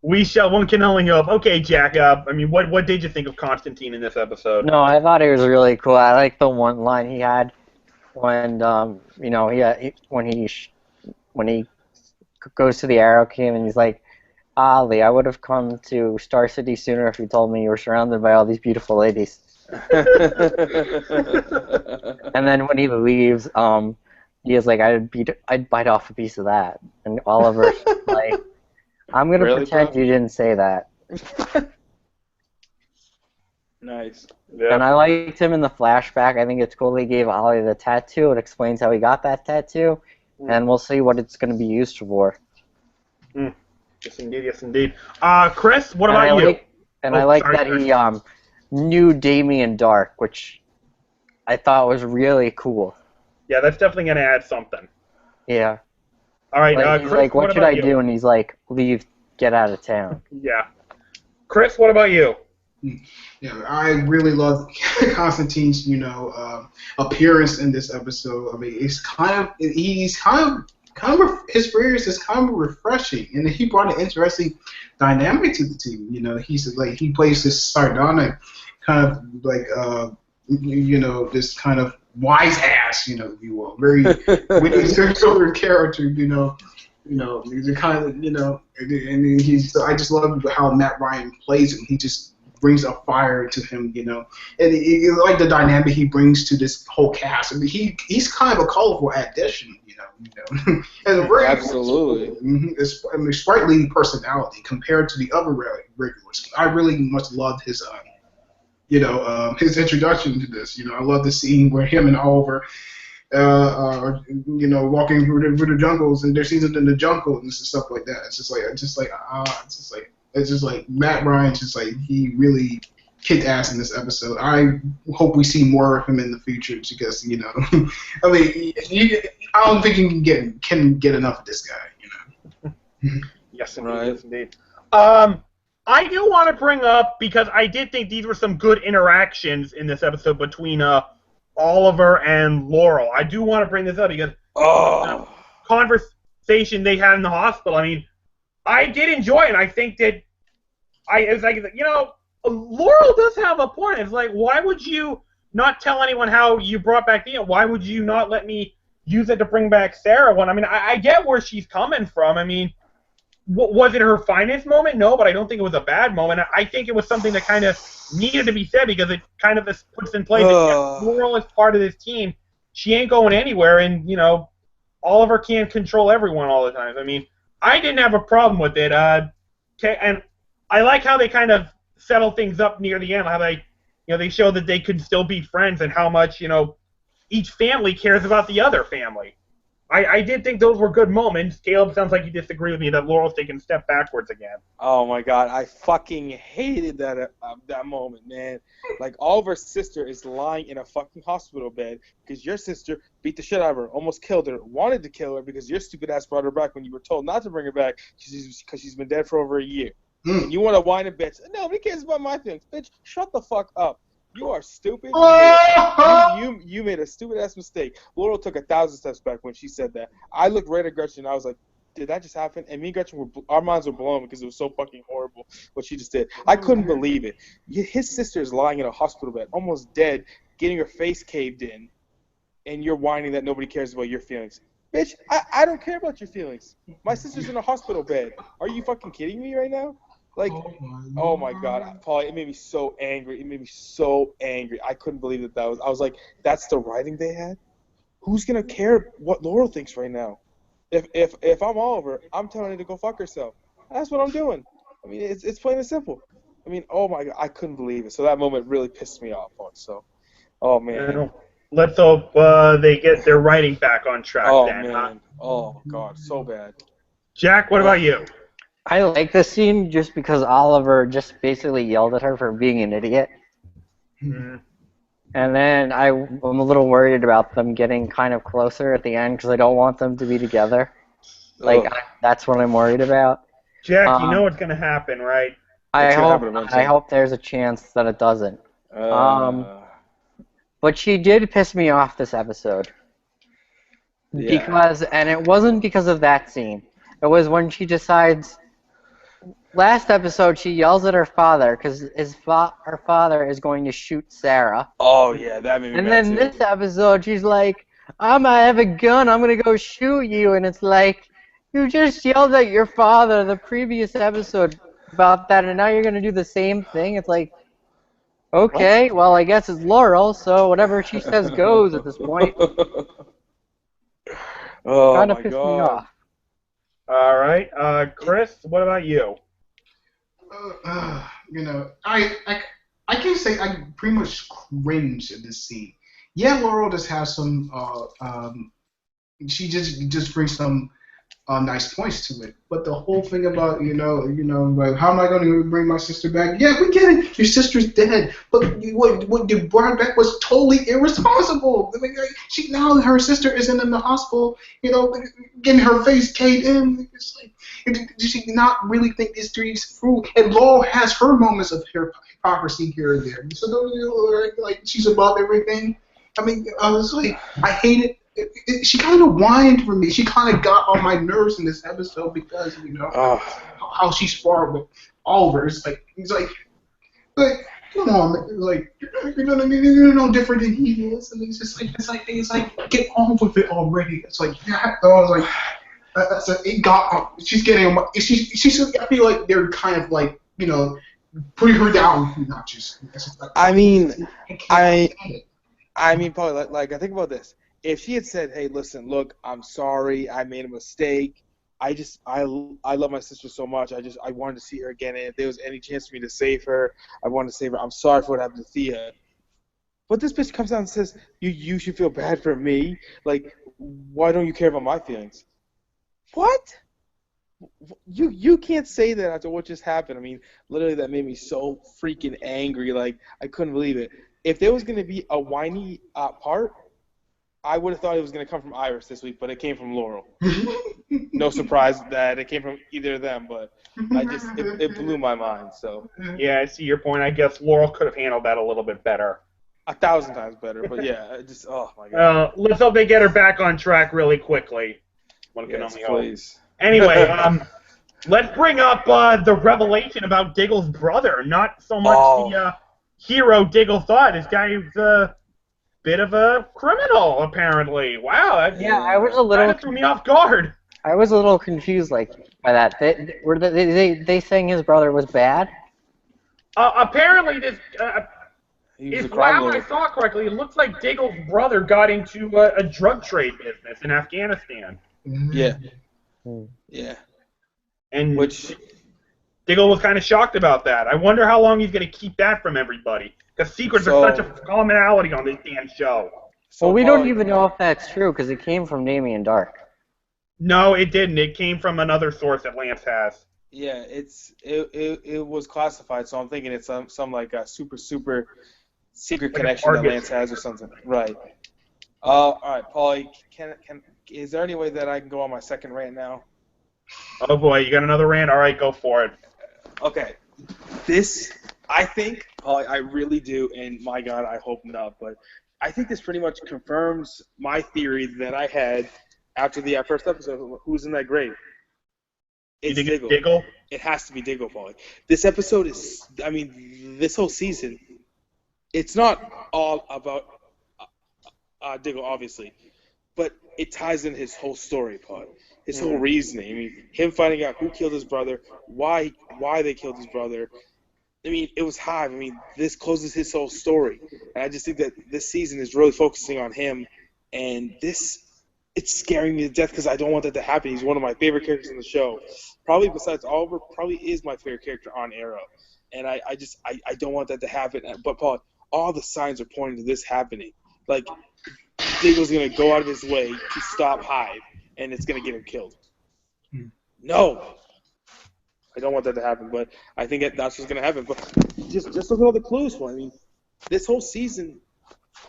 One can only hope. Okay, Jack. I mean, what did you think of Constantine in this episode? No, I thought it was really cool. I like the one line he had when when he goes to the Arrow Camp and he's like, Ollie, I would have come to Star City sooner if you told me you were surrounded by all these beautiful ladies. And then when he leaves, he is like, I'd bite off a piece of that. And Oliver's like, I'm gonna pretend you didn't say that. Nice. Yeah. And I liked him in the flashback. I think it's cool they gave Ollie the tattoo. It explains how he got that tattoo, and we'll see what it's going to be used for. Yes, indeed. Chris, what about you? I like that he knew Damien Dark, which I thought was really cool. Yeah, that's definitely going to add something. Yeah. All right, He's Chris, like, what should I do? And he's like, leave get out of town. Yeah. Chris, what about you? Yeah, I really love Constantine's, appearance in this episode. I mean, he's kind of his appearance is kind of refreshing, and he brought an interesting dynamic to the team. He's like he plays this sardonic kind of like this kind of wise ass, if you will, very witty sort of character, he's a kind of, and he's. I just love how Matt Ryan plays him. He just brings a fire to him, and he like the dynamic he brings to this whole cast. I mean, he's kind of a colorful addition, and a very absolutely a sprightly personality compared to the other regulars. I really much loved his his introduction to this. I love the scene where him and Oliver, walking through the jungles and their seasons in the jungle and stuff like that. It's just like Matt Ryan. Just like he really kicked ass in this episode. I hope we see more of him in the future because I mean, I don't think you can get enough of this guy. Yes, indeed. Right. Yes, indeed. I do want to bring up, because I did think these were some good interactions in this episode between Oliver and Laurel. I do want to bring this up because conversation they had in the hospital. I mean, I did enjoy it. I think that it's like, Laurel does have a point. It's like, why would you not tell anyone how you brought back Thea? Why would you not let me use it to bring back Sarah? When I mean, I get where she's coming from. I mean, was it her finest moment? No, but I don't think it was a bad moment. I think it was something that kind of needed to be said because it kind of puts in place that Laurel is part of this team. She ain't going anywhere, and, Oliver can't control everyone all the time. I mean, I didn't have a problem with it. And I like how they kind of settle things up near the end, how they show that they could still be friends and how much, each family cares about the other family. I did think those were good moments. Caleb, sounds like you disagree with me that Laurel's taking a step backwards again. Oh my God, I fucking hated that moment, man. Like, Oliver's sister is lying in a fucking hospital bed because your sister beat the shit out of her, almost killed her, wanted to kill her because your stupid ass brought her back when you were told not to bring her back because she's been dead for over a year. And you want to whine a bitch. Nobody cares about my feelings. Bitch, shut the fuck up. You are stupid. You made a stupid-ass mistake. Laurel took 1,000 steps back when she said that. I looked right at Gretchen, and I was like, did that just happen? And me and Gretchen, our minds were blown because it was so fucking horrible what she just did. I couldn't believe it. His sister is lying in a hospital bed, almost dead, getting her face caved in, and you're whining that nobody cares about your feelings. Bitch, I don't care about your feelings. My sister's in a hospital bed. Are you fucking kidding me right now? Like, oh my God, Paul, it made me so angry. It made me so angry. I couldn't believe that was. I was like, that's the writing they had? Who's gonna care what Laurel thinks right now? If I'm Oliver, I'm telling her to go fuck herself. That's what I'm doing. I mean, it's plain and simple. I mean, oh my God, I couldn't believe it. So that moment really pissed me off. So, oh man. Let's hope they get their writing back on track. Oh then, man. huh? Oh God, so bad. Jack, what about you? I like this scene just because Oliver just basically yelled at her for being an idiot. Mm-hmm. And then I'm a little worried about them getting kind of closer at the end because I don't want them to be together. Like, that's what I'm worried about. Jack, you know what's going to happen, right? I hope there's a chance that it doesn't. But she did piss me off this episode. Yeah. And it wasn't because of that scene. It was when she decides... Last episode, she yells at her father because her father is going to shoot Sarah. Oh, yeah, that made me mad then this episode, she's like, I have a gun, I'm going to go shoot you. And it's like, you just yelled at your father the previous episode about that, and now you're going to do the same thing? It's like, okay, well, I guess it's Laurel, so whatever she says goes at this point. Oh, kind of pissed me off. All right, Chris, what about you? I can say I pretty much cringe at this scene. Yeah, Laurel does have some. She just brings some nice points to it. But the whole thing about, like, how am I going to bring my sister back? Yeah, we get it. Your sister's dead. But what you brought her back was totally irresponsible. I mean, like, now her sister isn't in the hospital, getting her face caved in. It's like, does she not really think this street's through? And Laurel has her moments of hypocrisy here and there. So don't you like she's above everything? I mean, I was like, I hate it. She kind of whined for me. She kind of got on my nerves in this episode because how she sparred with Oliver. It's like come on, man. Like you're no different than he is, and it's like get on with it already. It's like I was like it got. She's getting. She's. I feel like they're kind of like putting her down notches. I mean, Paul, like I think about this. If she had said, "Hey, listen, look, I'm sorry, I made a mistake. I love my sister so much. I wanted to see her again, and if there was any chance for me to save her, I wanted to save her. I'm sorry for what happened to Thea." But this bitch comes out and says, "You should feel bad for me. Like, why don't you care about my feelings?" What? You can't say that after what just happened. I mean, literally, that made me so freaking angry. Like, I couldn't believe it. If there was going to be a whiny part, I would have thought it was going to come from Iris this week, but it came from Laurel. No surprise that it came from either of them, but it blew my mind. So yeah, I see your point. I guess Laurel could have handled that a little bit better. 1,000 times better, but yeah, oh my god. Let's hope they get her back on track really quickly. One can only hope. Please. Anyway, let's bring up the revelation about Diggle's brother. Not so much the hero Diggle thought. This guy is bit of a criminal, apparently. Wow. I was a little. That threw me off guard. I was a little confused, by that. They saying his brother was bad? Apparently, this. If I saw correctly, it looks like Diggle's brother got into a drug trade business in Afghanistan. Yeah. Yeah. And Diggle was kind of shocked about that. I wonder how long he's going to keep that from everybody. Because secrets are such a commonality on this damn show. Well, we don't even know if that's true, because it came from Damien Dark. No, it didn't. It came from another source that Lance has. Yeah, it was classified, so I'm thinking it's some like a super secret connection that Lance has or something. Right. All right, Paulie, is there any way that I can go on my second rant now? Oh boy, you got another rant? All right, go for it. Okay. I think, I really do, and my God, I hope not, but I think this pretty much confirms my theory that I had after the first episode of Who's in That Grave. It's Diggle. It has to be Diggle, Paulie. This episode this whole season, it's not all about Diggle, obviously, but it ties in his whole story, Paulie. His whole reasoning. I mean, him finding out who killed his brother, why they killed his brother. I mean, it was Hive. I mean, this closes his whole story. And I just think that this season is really focusing on him. And it's scaring me to death because I don't want that to happen. He's one of my favorite characters in the show. Probably besides Oliver, probably is my favorite character on Arrow. And I don't want that to happen. But, Paul, all the signs are pointing to this happening. Like, Diggle's going to go out of his way to stop Hive, and it's going to get him killed. No! I don't want that to happen, but I think that's what's going to happen. But just look at all the clues for it. I mean, this whole season,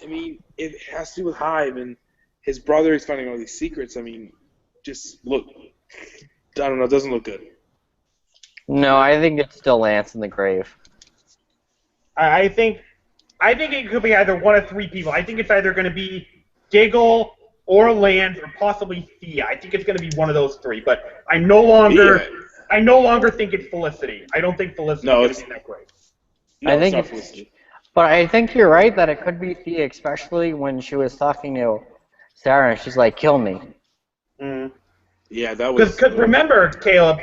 it has to do with Hive and his brother is finding all these secrets. I mean, just look. I don't know. It doesn't look good. No, I think it's still Lance in the grave. I think it could be either one of three people. I think it's either going to be Diggle or Lance or possibly Thea. I think it's going to be one of those three. But I no longer think it's Felicity. I don't think Felicity is in that grave. No, I think it's Felicity. But I think you're right that it could be Thea, especially when she was talking to Sarah and she's like, "Kill me." Yeah, that was. Because remember, Caleb,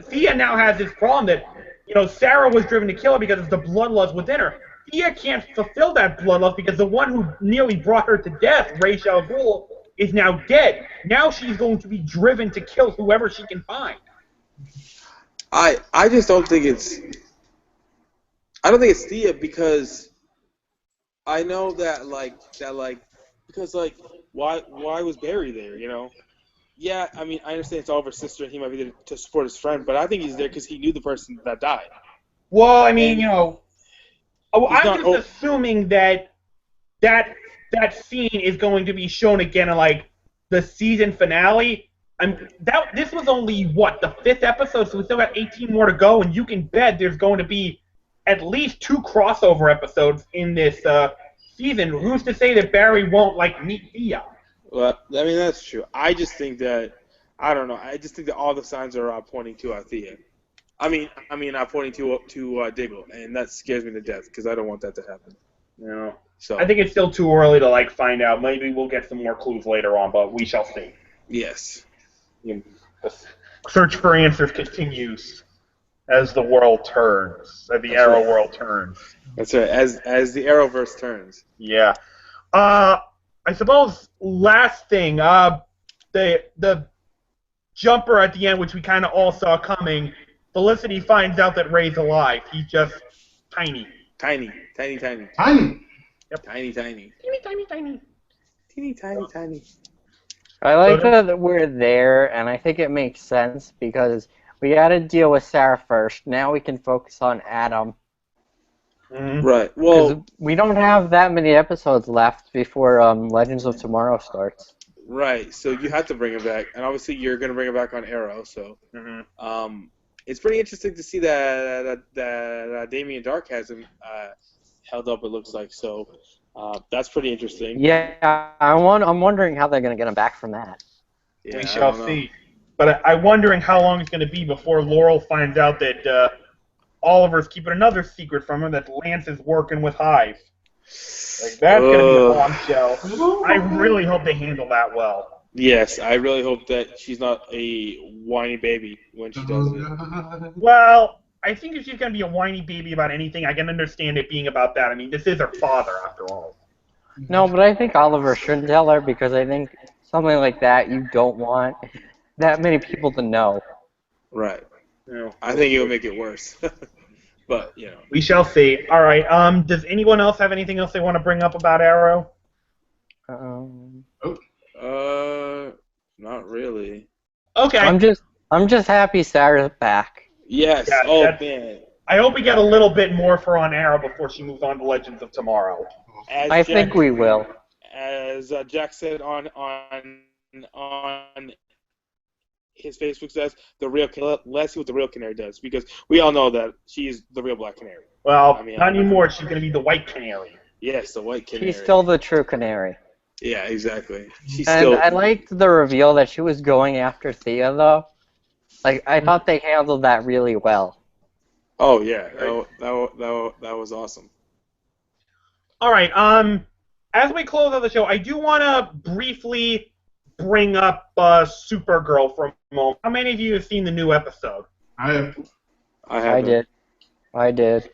Thea now has this problem that Sarah was driven to kill her because of the bloodlust within her. Thea can't fulfill that bloodlust because the one who nearly brought her to death, Ra's al Ghul, is now dead. Now she's going to be driven to kill whoever she can find. I just don't think it's. I don't think it's Thea because I know that because why was Barry there? yeah, I mean, I understand it's Oliver's sister and he might be there to support his friend, but I think he's there because he knew the person that died. Well, I mean, And you know, he's I'm not just o- assuming that scene is going to be shown again in like the season finale. This was only what, the 5th episode, so we still got 18 more to go, and you can bet there's going to be at least 2 crossover episodes in this season. Who's to say that Barry won't like meet Thea? Well, I mean, that's true. I just think that, I don't know, I just think that all the signs are pointing to Thea. Pointing to Diggle, and that scares me to death because I don't want that to happen. You know, So I think it's still too early to like find out. Maybe we'll get some more clues later on, but we shall see. yes. The search for answers continues as the world turns, as the That's Arrow right. world turns. That's right. As the Arrowverse turns. Yeah. I suppose last thing, the jumper at the end, which we kind of all saw coming. Felicity finds out that Ray's alive. He's just tiny. Tiny. Tiny. Tiny. Teeny, tiny. Tiny. I like that we're there, and I think it makes sense because we got to deal with Sarah first. Now we can focus on Adam. Mm-hmm. Right. Because Well, we don't have that many episodes left before Legends of Tomorrow starts. right. So you have to bring him back, and obviously you're going to bring him back on Arrow. So, Mm-hmm. it's pretty interesting to see that Damien Dark has him held up. It looks like so. That's pretty interesting. Yeah, I'm wondering how they're going to get him back from that. Yeah, We I shall don't know. see. But I'm wondering how long it's going to be before Laurel finds out that Oliver's keeping another secret from her, that Lance is working with Hive. Like, that's going to be a bombshell. I really hope they handle that well. Yes, I really hope that she's not a whiny baby when she does it. Well, I think if she's going to be a whiny baby about anything, I can understand it being about that. I mean, this is her father, after all. No, but I think Oliver shouldn't tell her because I think something like that you don't want that many people to know. Right. You know, I think it would make it worse. But, we shall see. All right. Does anyone else have anything else they want to bring up about Arrow? Not really. Okay. I'm just happy Sarah's back. Yes. Yeah, Man. I hope we get a little bit more for on Arrow before she moves on to Legends of Tomorrow. I think we will. As Jack said on his Facebook says, let's see what the real Canary does, because we all know that she's the real Black Canary. Well, I mean, not anymore. She's going to be the White Canary. Yes, the White Canary. She's still the true canary. Yeah, exactly. She's And still. I liked the reveal that she was going after Thea, though. Like, I thought they handled that really well. Oh yeah, that was awesome. All right. As we close out the show, I do want to briefly bring up Supergirl for a moment. How many of you have seen the new episode? I have. I did.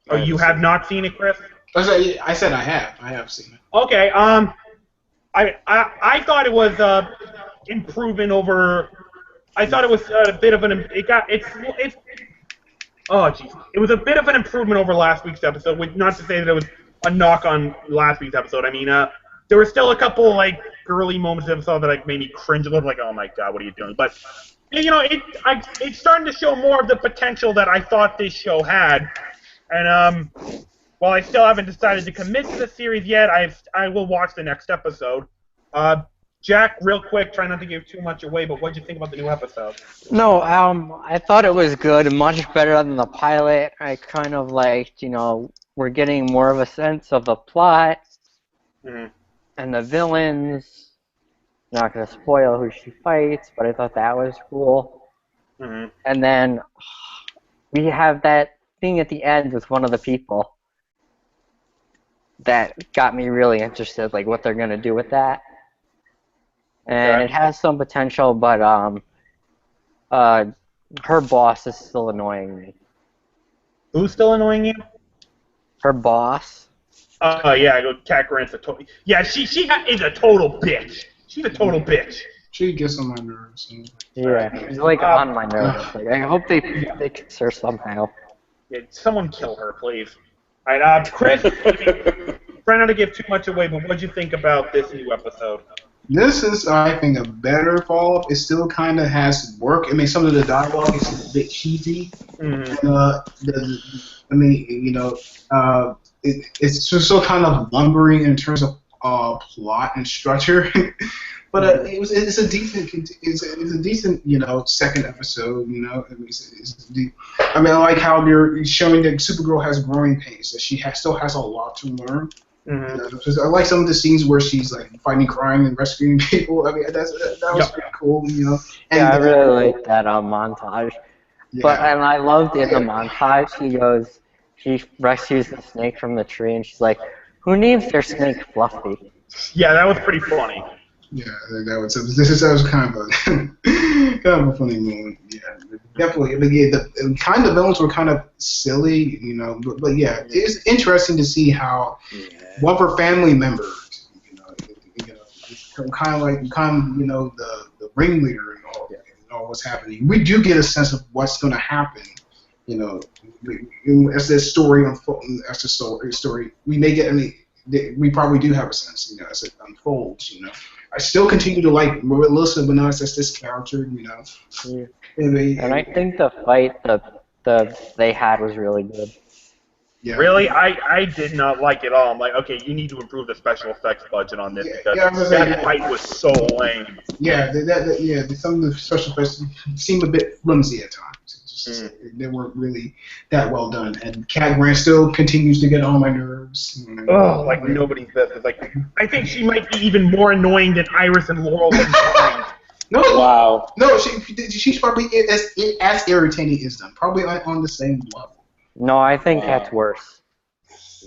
Oh, you have not seen it, Chris? I said I have. I have seen it. Okay. I thought it was improvement over. I thought it was a bit of an. It's. Oh, jeez. It was a bit of an improvement over last week's episode. Not to say that it was a knock on last week's episode. I mean, there were still a couple like girly moments in the episode that like made me cringe a little. Like, oh my god, what are you doing? But it's starting to show more of the potential that I thought this show had. And while I still haven't decided to commit to the series yet, I will watch the next episode. Jack, real quick, try not to give too much away, but what did you think about the new episode? No, I thought it was good, much better than the pilot. I kind of liked, we're getting more of a sense of the plot and the villains. Not going to spoil who she fights, but I thought that was cool. And then we have that thing at the end with one of the people that got me really interested, like what they're going to do with that. And it has some potential, but her boss is still annoying me. Who's still annoying you? Her boss. Yeah, I go. Cat Grant's a total. Yeah, she is a total bitch. She's a total bitch. She gets on my nerves. Yeah, she's like on my nerves. Like, I hope they kiss her somehow. Yeah, someone kill her, please. All right, Chris. Try not to give too much away, but what'd you think about this new episode? This is, I think, a better follow-up. It still kind of has work. I mean, some of the dialogue is a bit cheesy. Mm-hmm. It's just so kind of lumbering in terms of plot and structure. But it's a decent second episode. I like how they're showing that Supergirl has growing pains, that she still has a lot to learn. Mm-hmm. I like some of the scenes where she's like fighting crime and rescuing people. I mean, that was pretty cool. And yeah, I really like that montage. Yeah. And I loved in the montage, she rescues the snake from the tree, and she's like, "Who names their snake Fluffy?" Yeah, that was pretty funny. Yeah, that was kind of a funny moment. Yeah, definitely. But yeah, the kind of villains were kind of silly, But yeah, it's interesting to see how one of her family members, kind of the ringleader and all what's happening. We do get a sense of what's going to happen. As this story unfolds, as the story, we may get. I mean, we probably do have a sense, as it unfolds. I still continue to like Melissa Benoist as this character, Yeah. And I think the fight they had was really good. Yeah. Really? I did not like it all. I'm like, okay, you need to improve the special effects budget on this because that fight was so lame. Yeah, some of the special effects seem a bit flimsy at times. They weren't really that well done. And Cat Grant still continues to get on my nerves. Like nobody's business. Like, I think she might be even more annoying than Iris and Laurel combined. No, wow. No, she's probably as irritating as them. Probably on the same level. No, I think Cat's worse.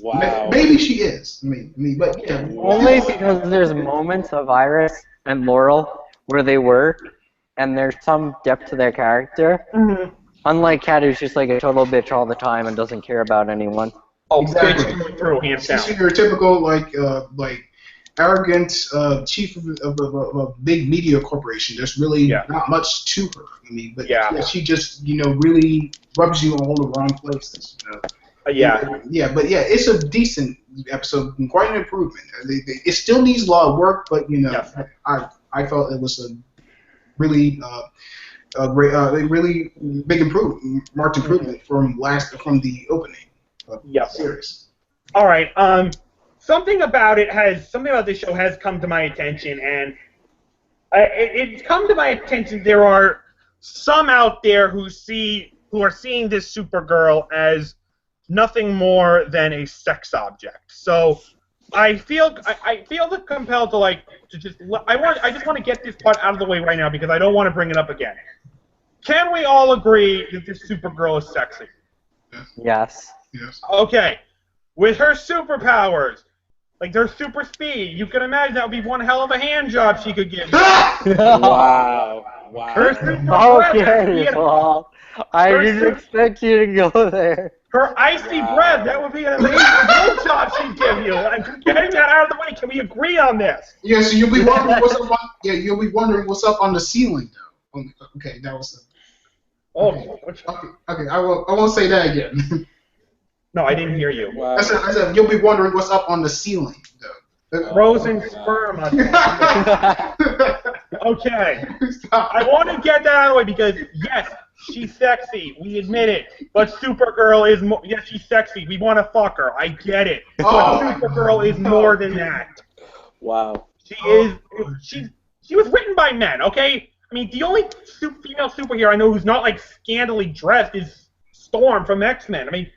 Wow. Maybe she is. But yeah. Only because there's moments of Iris and Laurel where they were, and there's some depth to their character. Mm-hmm. Unlike Cat, who's just like a total bitch all the time and doesn't care about anyone. Oh, exactly. Bitch through, hands down. She's your typical like arrogant chief of a big media corporation. There's really not much to her. But she just really rubs you all the wrong places. But it's a decent episode, quite an improvement. It still needs a lot of work, but I felt it was a really really big marked improvement from the opening of the series. All right. Something about this show has come to my attention, and it's come to my attention. There are some out there who are seeing this Supergirl as nothing more than a sex object. So I feel compelled to I just want to get this part out of the way right now because I don't want to bring it up again. Can we all agree that this Supergirl is sexy? Yes. Okay. With her superpowers, like their super speed, you can imagine that would be one hell of a hand job she could give. Wow. Her super okay, Paul. I didn't expect you to go there. Her icy breath, that would be an amazing hand job she'd give you. I'm getting that out of the way. Can we agree on this? Yeah, so you'll be wondering what's up on the ceiling, though. Okay, that was the. Okay, I won't say that again. No, I didn't hear you. Wow. I said you'll be wondering what's up on the ceiling, though. Frozen sperm. Okay. I want to get that out of the way because, yes, she's sexy. We admit it. But Supergirl is more. Yes, she's sexy. We want to fuck her. I get it. But Supergirl is more than that. Wow. She was written by men, okay? I mean, the only female superhero I know who's not, like, scantily dressed is Storm from X-Men. I mean,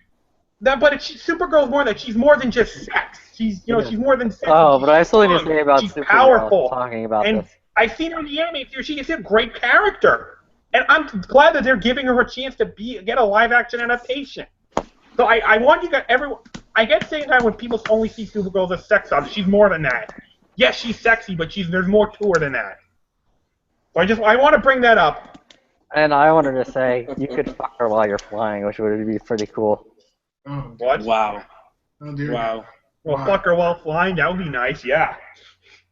Supergirl's more than that. She's more than just sex. She's more than sex. Oh, but I still need to say about she's Supergirl powerful. Talking about and this. I've seen her in the anime series. She's a great character. And I'm glad that they're giving her a chance to get a live-action adaptation. So I want you guys, everyone... I get at the same time when people only see Supergirl as a sex object, she's more than that. Yes, she's sexy, but there's more to her than that. So I want to bring that up. And I wanted to say, you could fuck her while you're flying, which would be pretty cool. Oh, what? Wow. Oh, dear. Wow. Well, fuck her while flying, that would be nice, yeah.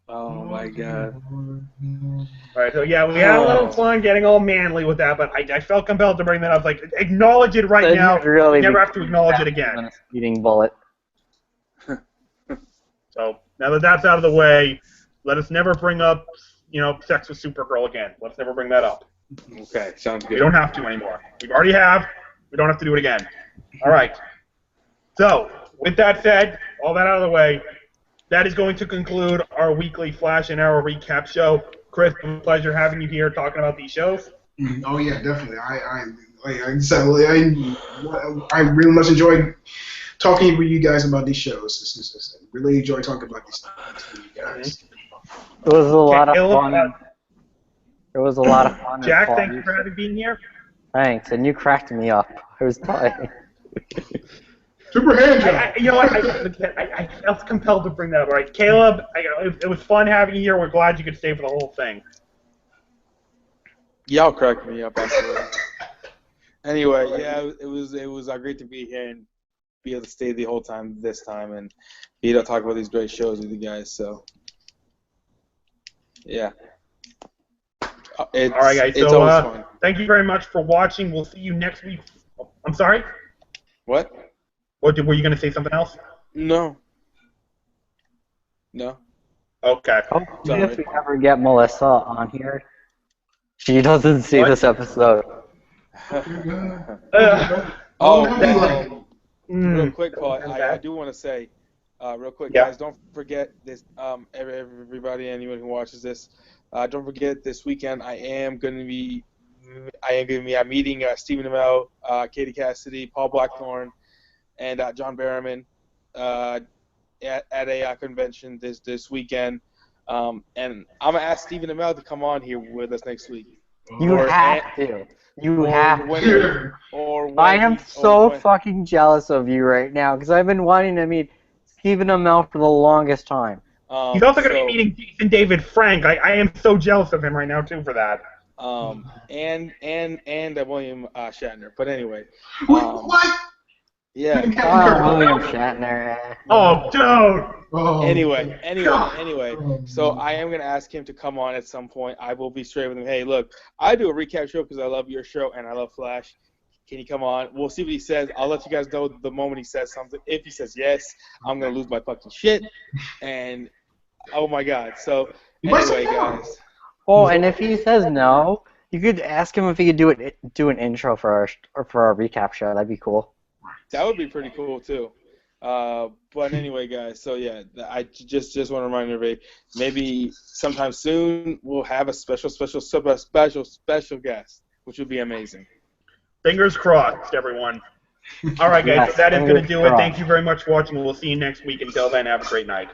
Oh my god. Alright, so yeah, we had a little fun getting all manly with that, but I felt compelled to bring that up. Like, acknowledge it right now. Really never have to acknowledge it again. A speeding bullet. So, now that that's out of the way, let us never bring up, sex with Supergirl again. Let's never bring that up. Okay, sounds good. We don't have to anymore. We already have. We don't have to do it again. All right. So, with that said, all that out of the way, that is going to conclude our weekly Flash and Arrow recap show. Chris, it was a pleasure having you here talking about these shows. Oh yeah, definitely. I really much enjoyed talking with you guys about these shows. I really enjoy talking about these things with you guys. It was a lot of fun. It was a lot of fun. Jack, thank you for being here. Thanks, and you cracked me up. I was dying. Super hand job. I felt compelled to bring that up. All right, Caleb, it was fun having you here. We're glad you could stay for the whole thing. Y'all cracked me up, actually. Anyway, yeah, it was great to be here and be able to stay the whole time this time and be able to talk about these great shows with you guys. So, yeah. All right, guys. It's so, always fun. Thank you very much for watching. We'll see you next week. I'm sorry? What? Were you going to say something else? No. Okay. Hopefully, if we ever get Melissa on here, she doesn't see this episode. Real quick, Paul, I do want to say, real quick, guys, don't forget this. Everybody, anyone who watches this, don't forget this weekend. I am going to be meeting Stephen Amell, Katie Cassidy, Paul Blackthorne, and John Barrowman at a convention this weekend. And I'm gonna ask Stephen Amell to come on here with us next week. You have to. You have to. I am so fucking jealous of you right now because I've been wanting to meet Stephen Amell for the longest time. He's also going to be meeting Jason David Frank. I am so jealous of him right now too for that. And William Shatner. But anyway. What? Yeah. William Shatner. Oh, dude. Anyway. So I am going to ask him to come on at some point. I will be straight with him. Hey, look, I do a recap show because I love your show and I love Flash. Can you come on? We'll see what he says. I'll let you guys know the moment he says something. If he says yes, I'm going to lose my fucking shit. And, oh, my God. So, anyway, guys. Oh, and if he says no, you could ask him if he could do an intro for our recap show. That'd be cool. That would be pretty cool, too. But anyway, guys, so yeah, I just want to remind everybody, maybe sometime soon we'll have a special guest, which would be amazing. Fingers crossed, everyone. All right, guys, Yes, that is going to do it. crossed. Thank you very much for watching. We'll see you next week. Until then, have a great night.